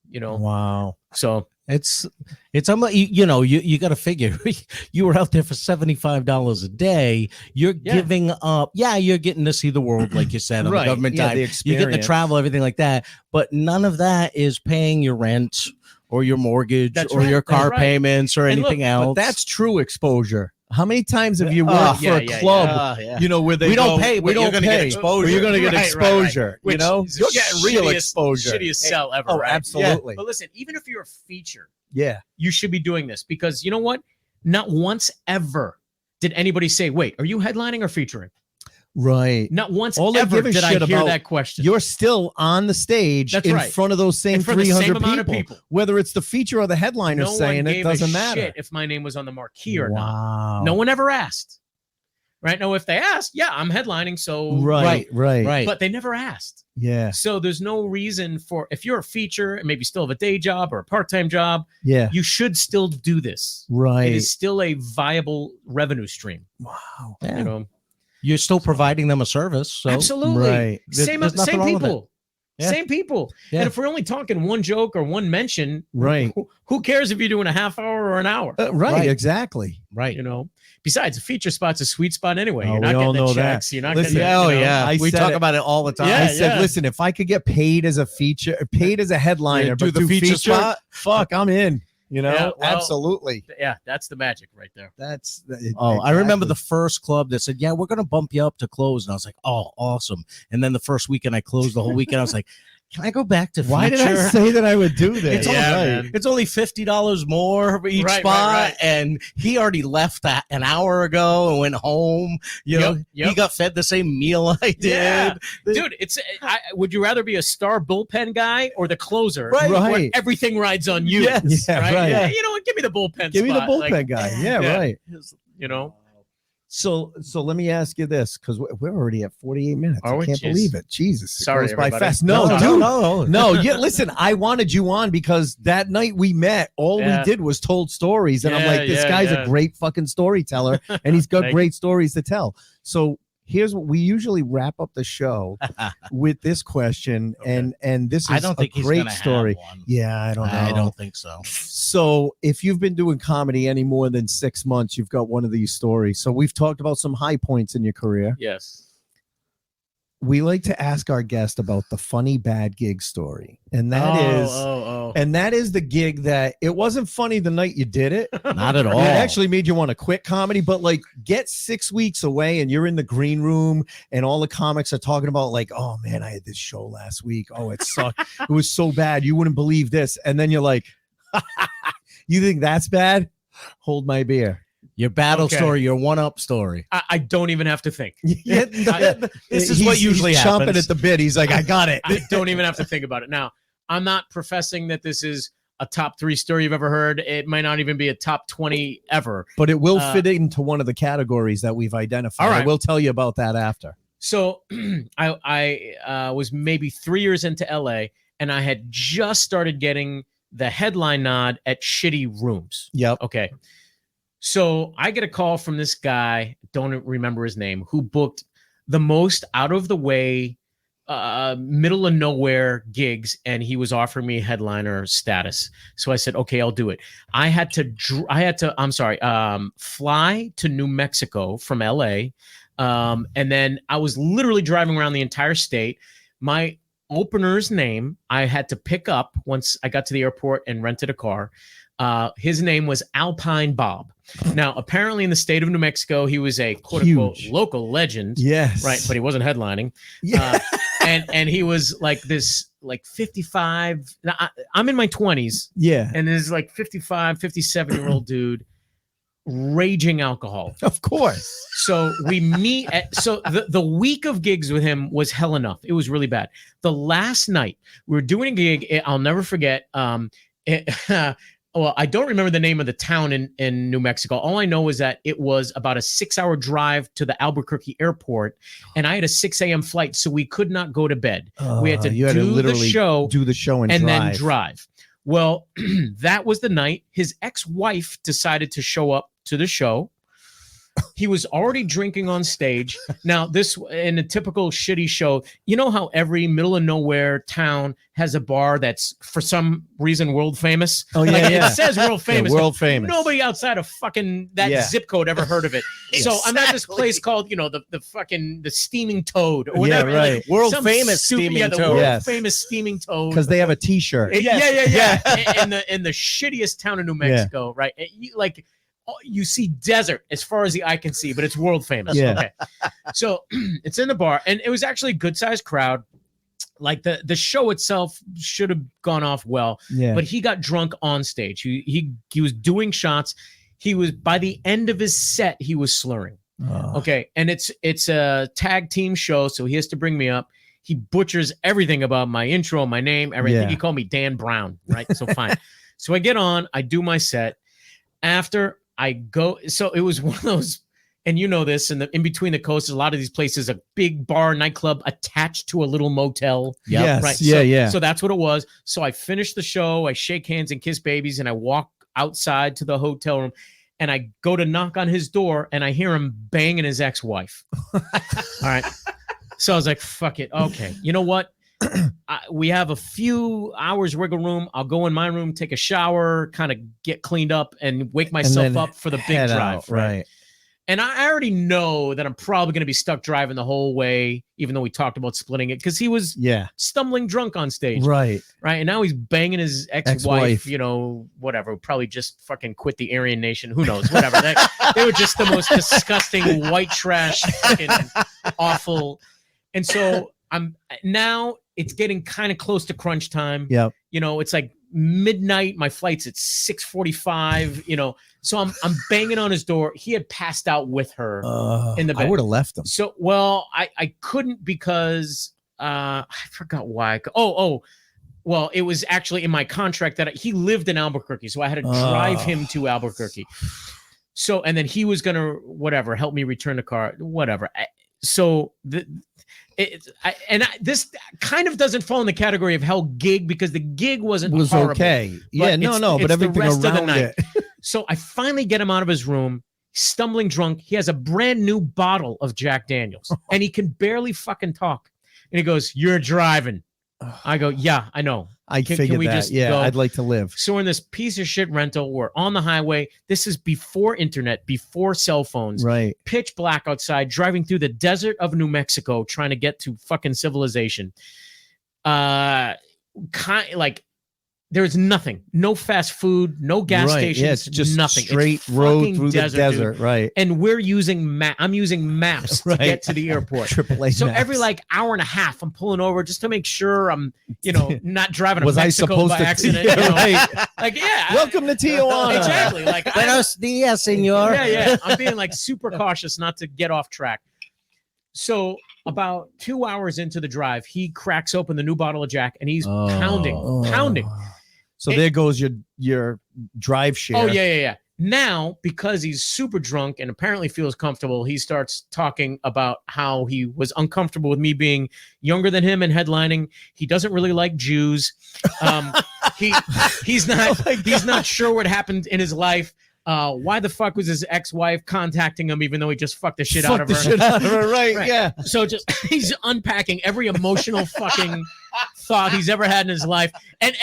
You know, Wow. so It's you got to figure you were out there for $75 a day. You're Yeah. giving up. Yeah, you're getting to see the world, like you said, on Right. the government Yeah, dime. the You get to experience. travel, everything like that. But none of that is paying your rent or your mortgage That's or right, your that's car right. payments or And look, anything else. But that's true exposure. How many times have you Oh, worked yeah, for a yeah, club, yeah. you know, where they We don't go, pay, we but you're don't gonna get pay, exposure. or you're going to get Right, right, exposure, which you know? is You're the getting real shittiest- exposure. shittiest sell ever. Oh, right? absolutely. But listen, even if you're a feature, Yeah. you should be doing this because you know what? Not once ever did anybody say, "Wait, are you headlining or featuring?" Right. Not once All they ever give a did I shit hear about that question. You're still on the stage That's in right. front of those same In front of the 300 same amount of people. people. Whether it's the feature or the headliner no saying one it gave doesn't a matter. shit if my name was on the marquee or not. Wow. No one ever asked. Right? No, if they asked, yeah, I'm headlining, so Right. right. But they never asked. Yeah. So there's no reason for if you're a feature and maybe still have a day job or a part-time job, Yeah. you should still do this. Right. It is still a viable revenue stream. Wow. Yeah. You know, You're still providing them a service. So absolutely. Right. Same, There's nothing same wrong with people. Yeah. Same people. Yeah. And if we're only talking one joke or one mention, Right. who cares if you're doing a half hour or an hour? Right. Right. Exactly. right. You know, besides, a feature spot's a sweet spot anyway. Oh, You're we not all getting the know that. checks. You're not Listen, getting. yeah, you know, I we said talk it. about it all the time. Yeah, I said, yeah. listen, if I could get paid as a feature, paid as a headliner, Do but the do feature feature, spot? fuck, I'm in. You know, Yeah, well, absolutely. Yeah, that's the magic right there. That's. Oh, I remember the exactly. first club that said, "Yeah, we're going to bump you up to close," and I was like, "Oh, awesome!" And then the first weekend I closed the whole weekend. I was like, "Can I go back to Why did I feature?" say that I would do this? It's Yeah, only man. it's only $50 more for each Right, spot, right. and he already left an hour ago and went home. You know, Yep. he got fed the same meal I did. Yeah. Dude, would you rather be a star bullpen guy or the closer? Right. Where Right. everything rides on you. Yes. Yeah, right? right. Yeah, you know what? Give me the bullpen Give me the spot. bullpen Like, guy. Yeah, yeah. right. you know, So let me ask you this, because we're already at 48 minutes. Are I we? can't Jeez. believe it. Jesus, it Sorry, goes by everybody. fast. No, dude. no. No, yeah, listen, I wanted you on because that night we met, all Yeah. we did was told stories. And I'm Yeah, like, this yeah, guy's yeah. a great fucking storyteller and he's got Thank great stories to tell. So here's what we usually wrap up the show with this question. Okay. And this is I don't think a he's great gonna story. Have one. Yeah, I don't know. I don't think so. So if you've been doing comedy any more than 6 months, you've got one of these stories. So we've talked about some high points in your career. yes. We like to ask our guest about the funny bad gig story. And that is and that is the gig that it wasn't funny the night you did it. Not at all. It actually made you want to quit comedy, but like get 6 weeks away and you're in the green room and all the comics are talking about like, oh man, I had this show last week. Oh, it sucked. It was so bad. You wouldn't believe this. And then you're like, you think that's bad? Hold my beer. Your battle Okay. story, your one-up story. I don't even have to think. Yeah, This is what usually he's happens. chomping at the bit. He's like, I got it. I don't even have to think about it. Now, I'm not professing that this is a top 3 story you've ever heard. It might not even be a top 20 ever. But it will fit into one of the categories that we've identified. All right. I will tell you about that after. So I was maybe 3 years into LA and I had just started getting the headline nod at shitty rooms. Yep. Okay. So I get a call from this guy, don't remember his name, who booked the most out of the way middle of nowhere gigs, and he was offering me headliner status. So I said, okay, I'll do it. I had to fly to New Mexico from LA. And then I was literally driving around the entire state. My opener's name, I had to pick up once I got to the airport and rented a car. His name was Alpine Bob. Now, apparently in the state of New Mexico, he was a quote unquote local legend. Yes. Right. But he wasn't headlining. Yeah. And he was like this, like 55. Now, I'm in my 20s. Yeah. And there's like 55, 57-year-old dude, raging alcohol. Of course. So we meet so the week of gigs with him was hell enough. It was really bad. The last night we were doing a gig, I'll never forget. Well, I don't remember the name of the town in New Mexico. All I know is that it was about a 6-hour drive to the Albuquerque airport, and I had a 6 a.m. flight, so we could not go to bed. We had to do the show and then drive. Well, that was the night his ex-wife decided to show up to the show. He was already drinking on stage. Now, this in a typical shitty show, you know how every middle of nowhere town has a bar that's for some reason world famous? Oh, yeah, like, yeah. It says world famous. Yeah, world famous. Nobody outside of fucking that zip code ever heard of it. So I'm at this place called, the Steaming Toad or whatever. Yeah, right. Like, World famous Steaming Toad. World famous Steaming Toad. Because they have a T-shirt. Yeah. in the shittiest town in New Mexico, right? You see desert as far as the eye can see, but it's world famous. Yeah. Okay. So it's in the bar, and it was actually a good sized crowd. Like the show itself should have gone off well, but he got drunk on stage. He was doing shots. He was, by the end of his set, he was slurring. Oh. Okay. And it's a tag team show, so he has to bring me up. He butchers everything about my intro, my name, everything. Yeah. He called me Dan Brown, right? So fine. So I get on, I do my set. After I go, so it was one of those, and you know this, in between the coasts, a lot of these places, a big bar, nightclub attached to a little motel. Yes. Right. Yeah. So that's what it was. So I finished the show, I shake hands and kiss babies, and I walk outside to the hotel room, and I go to knock on his door, and I hear him banging his ex-wife. All right. So I was like, fuck it. Okay. You know what? We have a few hours wiggle room. I'll go in my room, take a shower, kind of get cleaned up, and wake myself up for the big drive. Right. And I already know that I'm probably going to be stuck driving the whole way, even though we talked about splitting it, because he was stumbling drunk on stage. Right. And now he's banging his ex-wife, whatever, probably just fucking quit the Aryan Nation. Who knows? Whatever. They were just the most disgusting white trash, fucking awful. And so it's getting kind of close to crunch time. Yep. It's like midnight. My flight's at 6:45. So I'm banging on his door. He had passed out with her in the bed. I would have left him. So, I couldn't because I forgot why. Well, it was actually in my contract that he lived in Albuquerque, so I had to drive him to Albuquerque. So, and then he was gonna help me return the car, whatever. So this kind of doesn't fall in the category of hell gig because the gig was horrible, okay. Yeah, but everything around it. So I finally get him out of his room, stumbling drunk. He has a brand new bottle of Jack Daniels, and he can barely fucking talk. And he goes, "You're driving." I go, "Yeah, I know. I figured that. Yeah, I'd like to live." So we're in this piece of shit rental. We're on the highway. This is before internet, before cell phones. Right. Pitch black outside, driving through the desert of New Mexico, trying to get to fucking civilization. There's nothing. No fast food, no gas stations. Yeah, it's just nothing. Straight road through the desert, dude. right? And we're using I'm using maps to get to the airport. AAA so maps. every hour and a half, I'm pulling over just to make sure I'm, not driving Was to I Mexico supposed by to? accident. Yeah, right. Welcome to Tijuana. Exactly. Buenos dias, senor. Yeah. I'm being super cautious not to get off track. So about 2 hours into the drive, he cracks open the new bottle of Jack and he's pounding. So there goes your drive share. Oh, yeah. Now, because he's super drunk and apparently feels comfortable, he starts talking about how he was uncomfortable with me being younger than him and headlining. He doesn't really like Jews. He's not sure what happened in his life. Why the fuck was his ex-wife contacting him even though he just fucked the shit out of her? Right, Right. yeah. So just he's unpacking every emotional fucking thought he's ever had in his life, and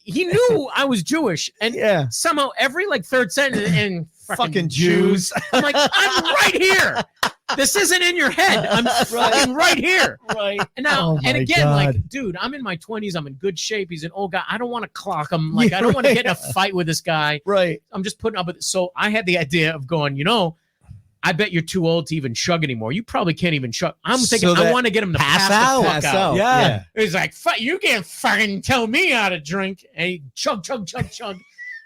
he knew I was Jewish, and Yeah. somehow every like third sentence and Fucking Jews. I'm like, I'm right here. This isn't in your head. I'm fucking right here. Right. And now, Oh, and my again, God. like, dude, I'm in my 20s. I'm in good shape. He's an old guy. I don't want to clock him. Like, Yeah, I don't want to right. get in a fight with this guy. Right. I'm just putting up with it. So I had the idea of going, I bet you're too old to even chug anymore. You probably can't even chug. I'm thinking, So I that- want to get him to Pass pass out. the fuck out. Yeah. He's like, you can't fucking tell me how to drink. And he chug.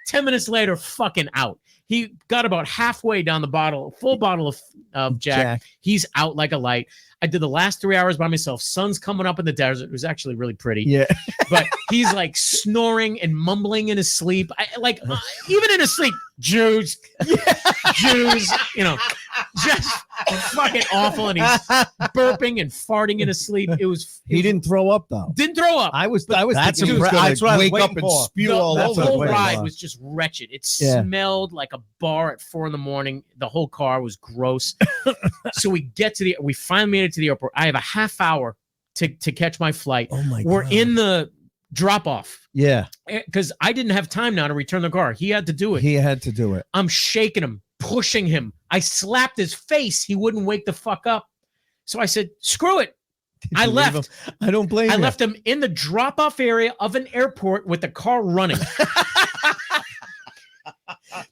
10 minutes later, fucking out. He got about halfway down the bottle, full bottle of Jack. He's out like a light. I did the last 3 hours by myself. Sun's coming up in the desert. It was actually really pretty. Yeah. But he's like snoring and mumbling in his sleep. Even in his sleep, Jews, just fucking awful. And he's burping and farting in his sleep. He didn't throw up though. Didn't throw up. I was That's thinking he was impre- gonna that's what I was wake up waiting and for. spew The all over whole the place. ride was just wretched. It Yeah. smelled like a bar at 4 a.m. The whole car was gross. So we finally made it to the airport. I have a half hour to catch my flight. Oh my We're God. in the drop off Yeah. because I didn't have time now to return the car. He had to do it. He had to do it. I'm shaking him, pushing him. I slapped his face. He wouldn't wake the fuck up. So I said, screw it. I you leave left. him? I don't blame I you. left him in the drop-off area of an airport with the car running.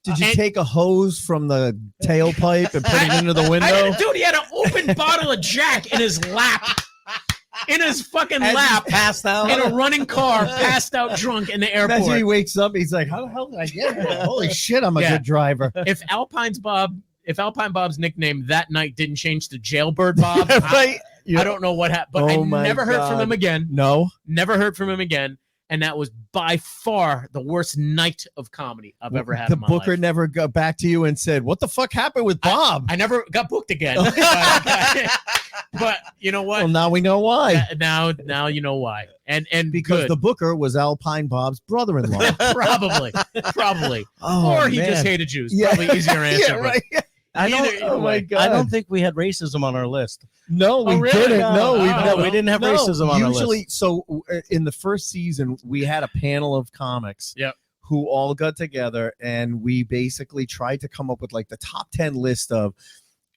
Did you And- take a hose from the tailpipe and put it into the window? Dude, he had an open bottle of Jack in his lap. In his fucking As lap. he's passed out. In a running car, passed out drunk in the Imagine he airport. wakes up. He's like, "How the hell did I get here? Holy shit, I'm a Yeah. good driver." If Alpine Bob's nickname that night didn't change to Jailbird Bob, Right? I don't know what happened. But Oh I my never heard from God. him again. No. Never heard from him again. And that was by far the worst night of comedy I've ever had The in my booker life. never got back to you and said, "What the fuck happened with Bob?" I never got booked again. But you know what? Well, now we know why. Now you know why. And Because good. the booker was Alpine Bob's brother-in-law. probably. Oh, Or he man. just hated Jews. Yeah. Probably easier answer. Yeah, but right. I don't. Either Oh my way. God. I don't think we had racism on our list. No, we really? didn't. No. No, Oh, we didn't have racism on our Usually, list. so in the first season, we had a panel of comics. Yep. Who all got together and we basically tried to come up with like the top 10 list of,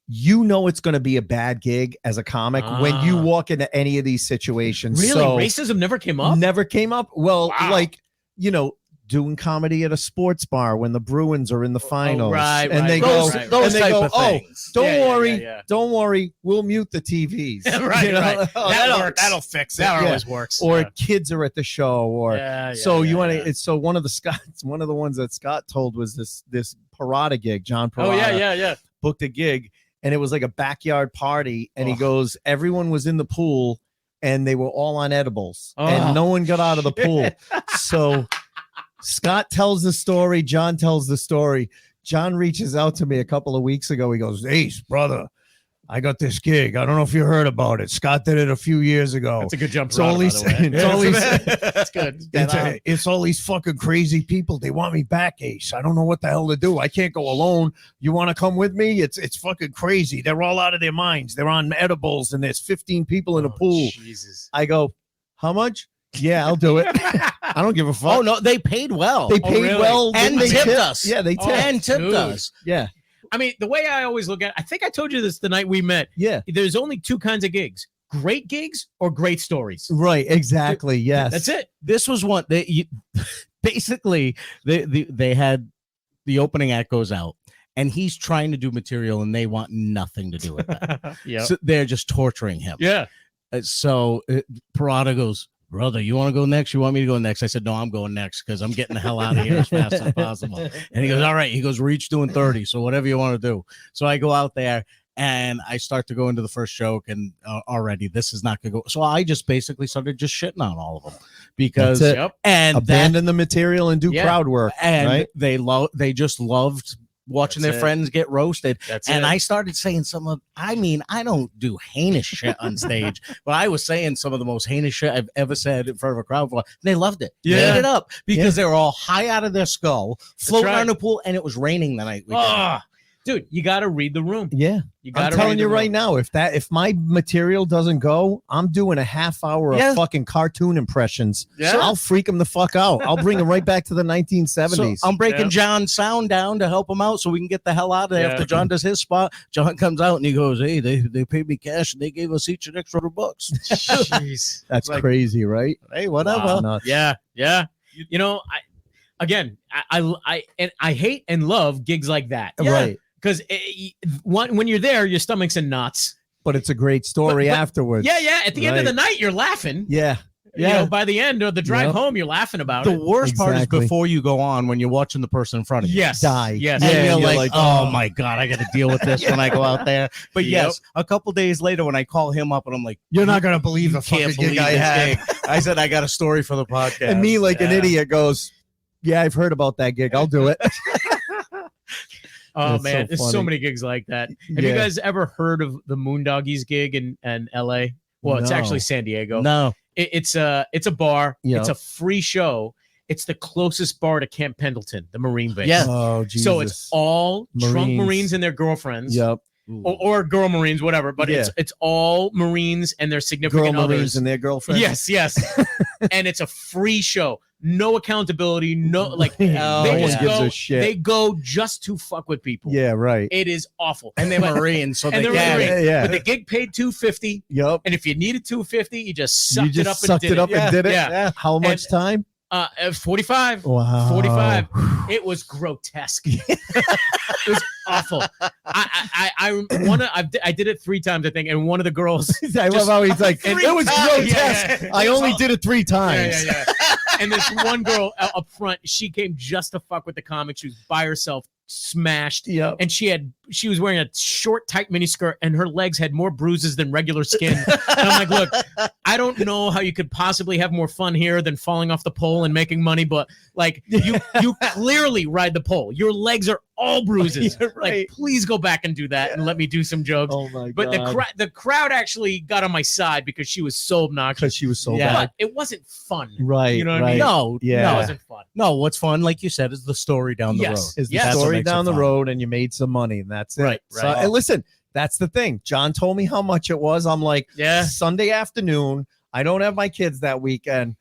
it's going to be a bad gig as a comic when you Ah. walk into any of these situations. Really? So, Racism never came up? never came up. Well, Wow. like, doing comedy at a sports bar when the Bruins are in the finals. right, and right, they right, go, right, right. Those and they type go, of "Oh, things. don't Yeah, worry, yeah. don't worry, we'll mute the TVs." Right, You know? right. Oh, That'll fix That always works. Or Yeah. kids are at the show, or Yeah, so yeah, you want yeah. to. It's so one of the ones that Scott told was this Parada gig. John Parada Oh yeah. booked a gig, and it was like a backyard party, and he Oh. goes, everyone was in the pool, and they were all on edibles, Oh, and no one got out of the pool. So Scott tells the story. John tells the story. John reaches out to me a couple of weeks ago. He goes, "Ace, brother, I got this gig. I don't know if you heard about it. Scott did it a few years ago. That's a good jump. It's all he's saying. It's all he's That's good. It's all these fucking crazy people. They want me back, Ace. I don't know what the hell to do. I can't go alone. You want to come with me? It's fucking crazy. They're all out of their minds. They're on edibles, and there's 15 people in a pool." Jesus. I go, "How much?" "Yeah, I'll do it." I don't give a fuck. Oh no, they paid well. They Oh, paid really? well And they tipped us. Yeah, they Oh, tipped. and tipped dude. us. Yeah, I mean, the way I always look at it, I think I told you this the night we met. yeah. There's only two kinds of gigs: great gigs or great stories. Right, exactly. Yes. That's it. This was one basically they had the opening act goes out, and he's trying to do material, and they want nothing to do with that. Yeah. So they're just torturing him. Yeah. So Parada goes, "Brother, you want to go next? You want me to go next?" I said, "No, I'm going next because I'm getting the hell out of here as fast as possible." And he goes, "All right." He goes, "We're each doing 30, so whatever you want to do." So I go out there and I start to go into the first joke, and already this is not going to go. So I just basically started just shitting on all of them because That's it. Yep. and that Abandon the material and do Yeah. crowd work. and right? they just loved watching That's their it. friends get roasted. That's And it. I started saying I don't do heinous shit on stage, but I was saying some of the most heinous shit I've ever said in front of a crowd. They loved it. Yeah. They ate it up because they were all high out of their skull, floating right. on the pool, and it was raining the night we did it. Ah, dude, you got to read the room. Yeah. You I'm got telling you right now, if my material doesn't go, I'm doing a half hour Yeah. of fucking cartoon impressions. Yeah. So I'll freak them the fuck out. I'll bring them right back to the 1970s. So I'm breaking Yeah. John's sound down to help him out so we can get the hell out of there. Yeah. After John does his spot, John comes out and he goes, "Hey, they paid me cash and they gave us each an extra $100." Jeez. That's like- crazy, right? Hey, whatever. Wow. Nuts. Yeah, yeah. You know, I hate and love gigs like that. Right. Because when you're there, your stomach's in knots. But it's a great story But- afterwards. Yeah. At the end of the Right. night, you're laughing. Yeah. You know, by the end of the drive Yep. home, you're laughing about The it. worst part is Exactly. before you go on when you're watching the person in front of you. Yes. Die. Yes. And Yeah, you're you're like, like, oh oh. my God, I got to deal with this when I go out there. But Yep. yes, a couple days later when I call him up and I'm like, You're not gonna believe you the fucking can't gig believe I this had. gig. I said, I got a story for the podcast. And me, like an Yeah. idiot, goes, "Yeah, I've heard about that gig. I'll do it." Oh That's man, so there's so funny. many gigs like that. Have you Yeah. guys ever heard of the Moondoggies gig in LA? Well, it's No. actually San Diego. No. It's a bar. Yeah. It's a free show. It's the closest bar to Camp Pendleton, the Marine base. Yeah. Oh, Jesus. So it's all drunk Marines. Marines and their girlfriends. Yep. Or girl Marines, whatever. But Yeah. it's all Marines and their Girl significant Marines others. and their girlfriends. Yes. And it's a free show. No accountability. No, like no they one just gives go. a shit. They go just to fuck with people. Yeah, right. It is awful. And they're Marines, so And they they're get Marines. it. Yeah. But the gig paid $250, Yep. and if you needed $250, you just You sucked just it up sucked and did it up it. and did it. Yeah. How much time? 45. Wow. 45. It was grotesque. It was awful. I did it 3 times, I think, and one of the girls. I love how he's like, And- it was grotesque. Yeah. I only did it 3 times. Yeah. And this one girl up front, she came just to fuck with the comic. She was by herself, smashed. Yep. And she was wearing a short, tight miniskirt, and her legs had more bruises than regular skin. And I'm like, look, I don't know how you could possibly have more fun here than falling off the pole and making money, but like you clearly ride the pole. Your legs are all bruises. You're right. Like, please go back and do that and let me do some jokes. Oh my But god. the crowd actually got on my side because she was so obnoxious. Because she was so Yeah. bad. But it wasn't fun. Right. You know what I right. mean? No, Yeah. It no, wasn't fun. no. What's fun, like you said, is the story down the Yes. road. Is the Yes. That's what story makes it down the fun. road and you made some money and that's it. Right, So, right. and listen, that's the thing. John told me how much it was. I'm like, Yeah. Sunday afternoon. I don't have my kids that weekend.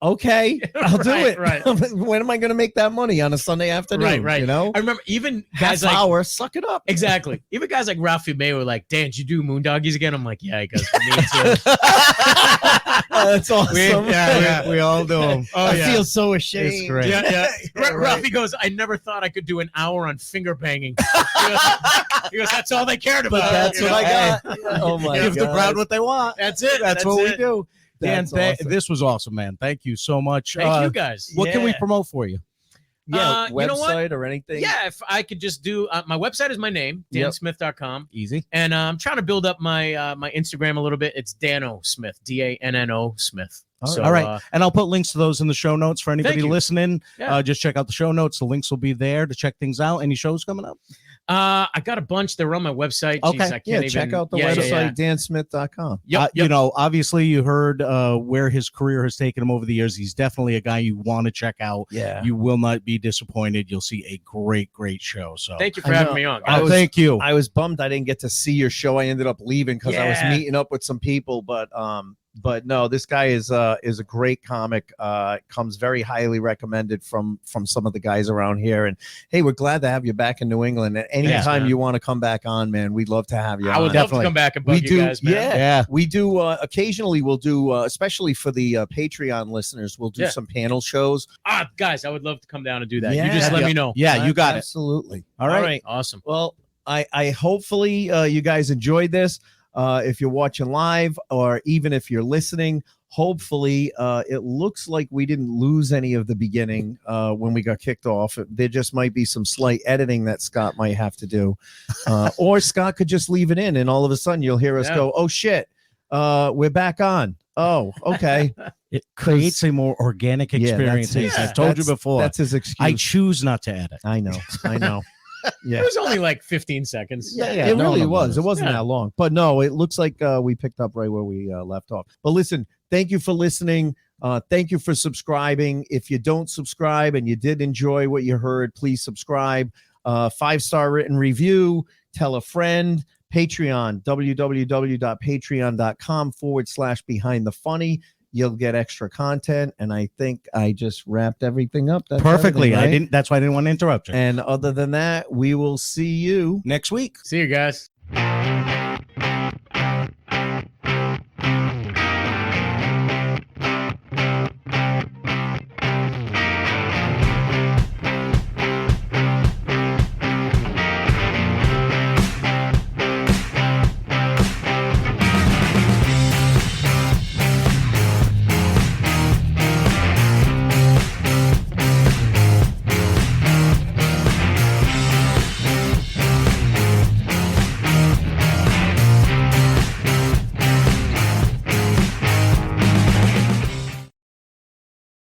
Okay, I'll do Right, it. right. When am I going to make that money on a Sunday afternoon? Right. You know, I remember even half guys like hour, suck it up. exactly. Even guys like Ralphie May were like, "Dan, did you do Moondoggies again?" I'm like, "Yeah, I guess we need to." That's awesome. We all do them. Oh I yeah. feel so ashamed. It's great. Yeah. Yeah, right. Ralphie goes, "I never thought I could do an hour on finger banging." He goes, "That's all they cared about." But that's you what know? I got. Oh my Give the god. crowd what they want. That's it. That's what we it. do. Dan, That's awesome. this was awesome, man. Thank you so much. Thank you guys. What can we Yeah. promote for you? Yeah, you know what? website or anything. Yeah, if I could just do my website is my name, Yep. dansmith.com. Easy. And I'm trying to build up my my Instagram a little bit. It's Dano Smith, DANNO Smith. All right. And I'll put links to those in the show notes for anybody Thank you. listening. Yeah. Just check out the show notes. The links will be there to check things out. Any shows coming up? I got a bunch. They're on my website. Okay. Jeez, I can't Yeah, even, check out the yeah, website, yeah. dansmith.com. Yep, You yep. know, obviously you heard where his career has taken him over the years. He's definitely a guy you want to check out. Yeah. You will not be disappointed. You'll see a great show. So Thank you for I having know. me on. I guys. was- thank you. I was bummed I didn't get to see your show. I ended up leaving because I was Yeah. meeting up with some people, but no, this guy is a great comic. Comes very highly recommended from some of the guys around here. And hey, we're glad to have you back in New England. And anytime man. you want to come back on, man, we'd love to have you. I would on. love to come back and bug We you do, guys, man. yeah. We do occasionally. We'll do, especially for the Patreon listeners, we'll do Yeah. some panel shows. Guys, I would love to come down and do that. Yeah. You just let Yeah. me know. Yeah, you got it. Absolutely. All right. Awesome. Well, I hopefully you guys enjoyed this. If you're watching live or even if you're listening, hopefully it looks like we didn't lose any of the beginning when we got kicked off. There just might be some slight editing that Scott might have to do. Or Scott could just leave it in and all of a sudden you'll hear us Yeah. go, oh shit, we're back on. Oh, okay. It creates a more organic Yeah, that's experience. it. I've told you That's- before. That's his excuse. I choose not to edit. I know. Yeah. It was only like 15 seconds. Yeah, it really was. It wasn't Yeah. that long. But no, it looks like we picked up right where we left off. But listen, thank you for listening. Thank you for subscribing. If you don't subscribe and you did enjoy what you heard, please subscribe. 5-star written review. Tell a friend. Patreon, www.patreon.com/behind the funny. You'll get extra content. And I think I just wrapped everything up. That's Perfectly. everything, right? That's why I didn't want to interrupt you. And other than that, we will see you Next week. See you guys.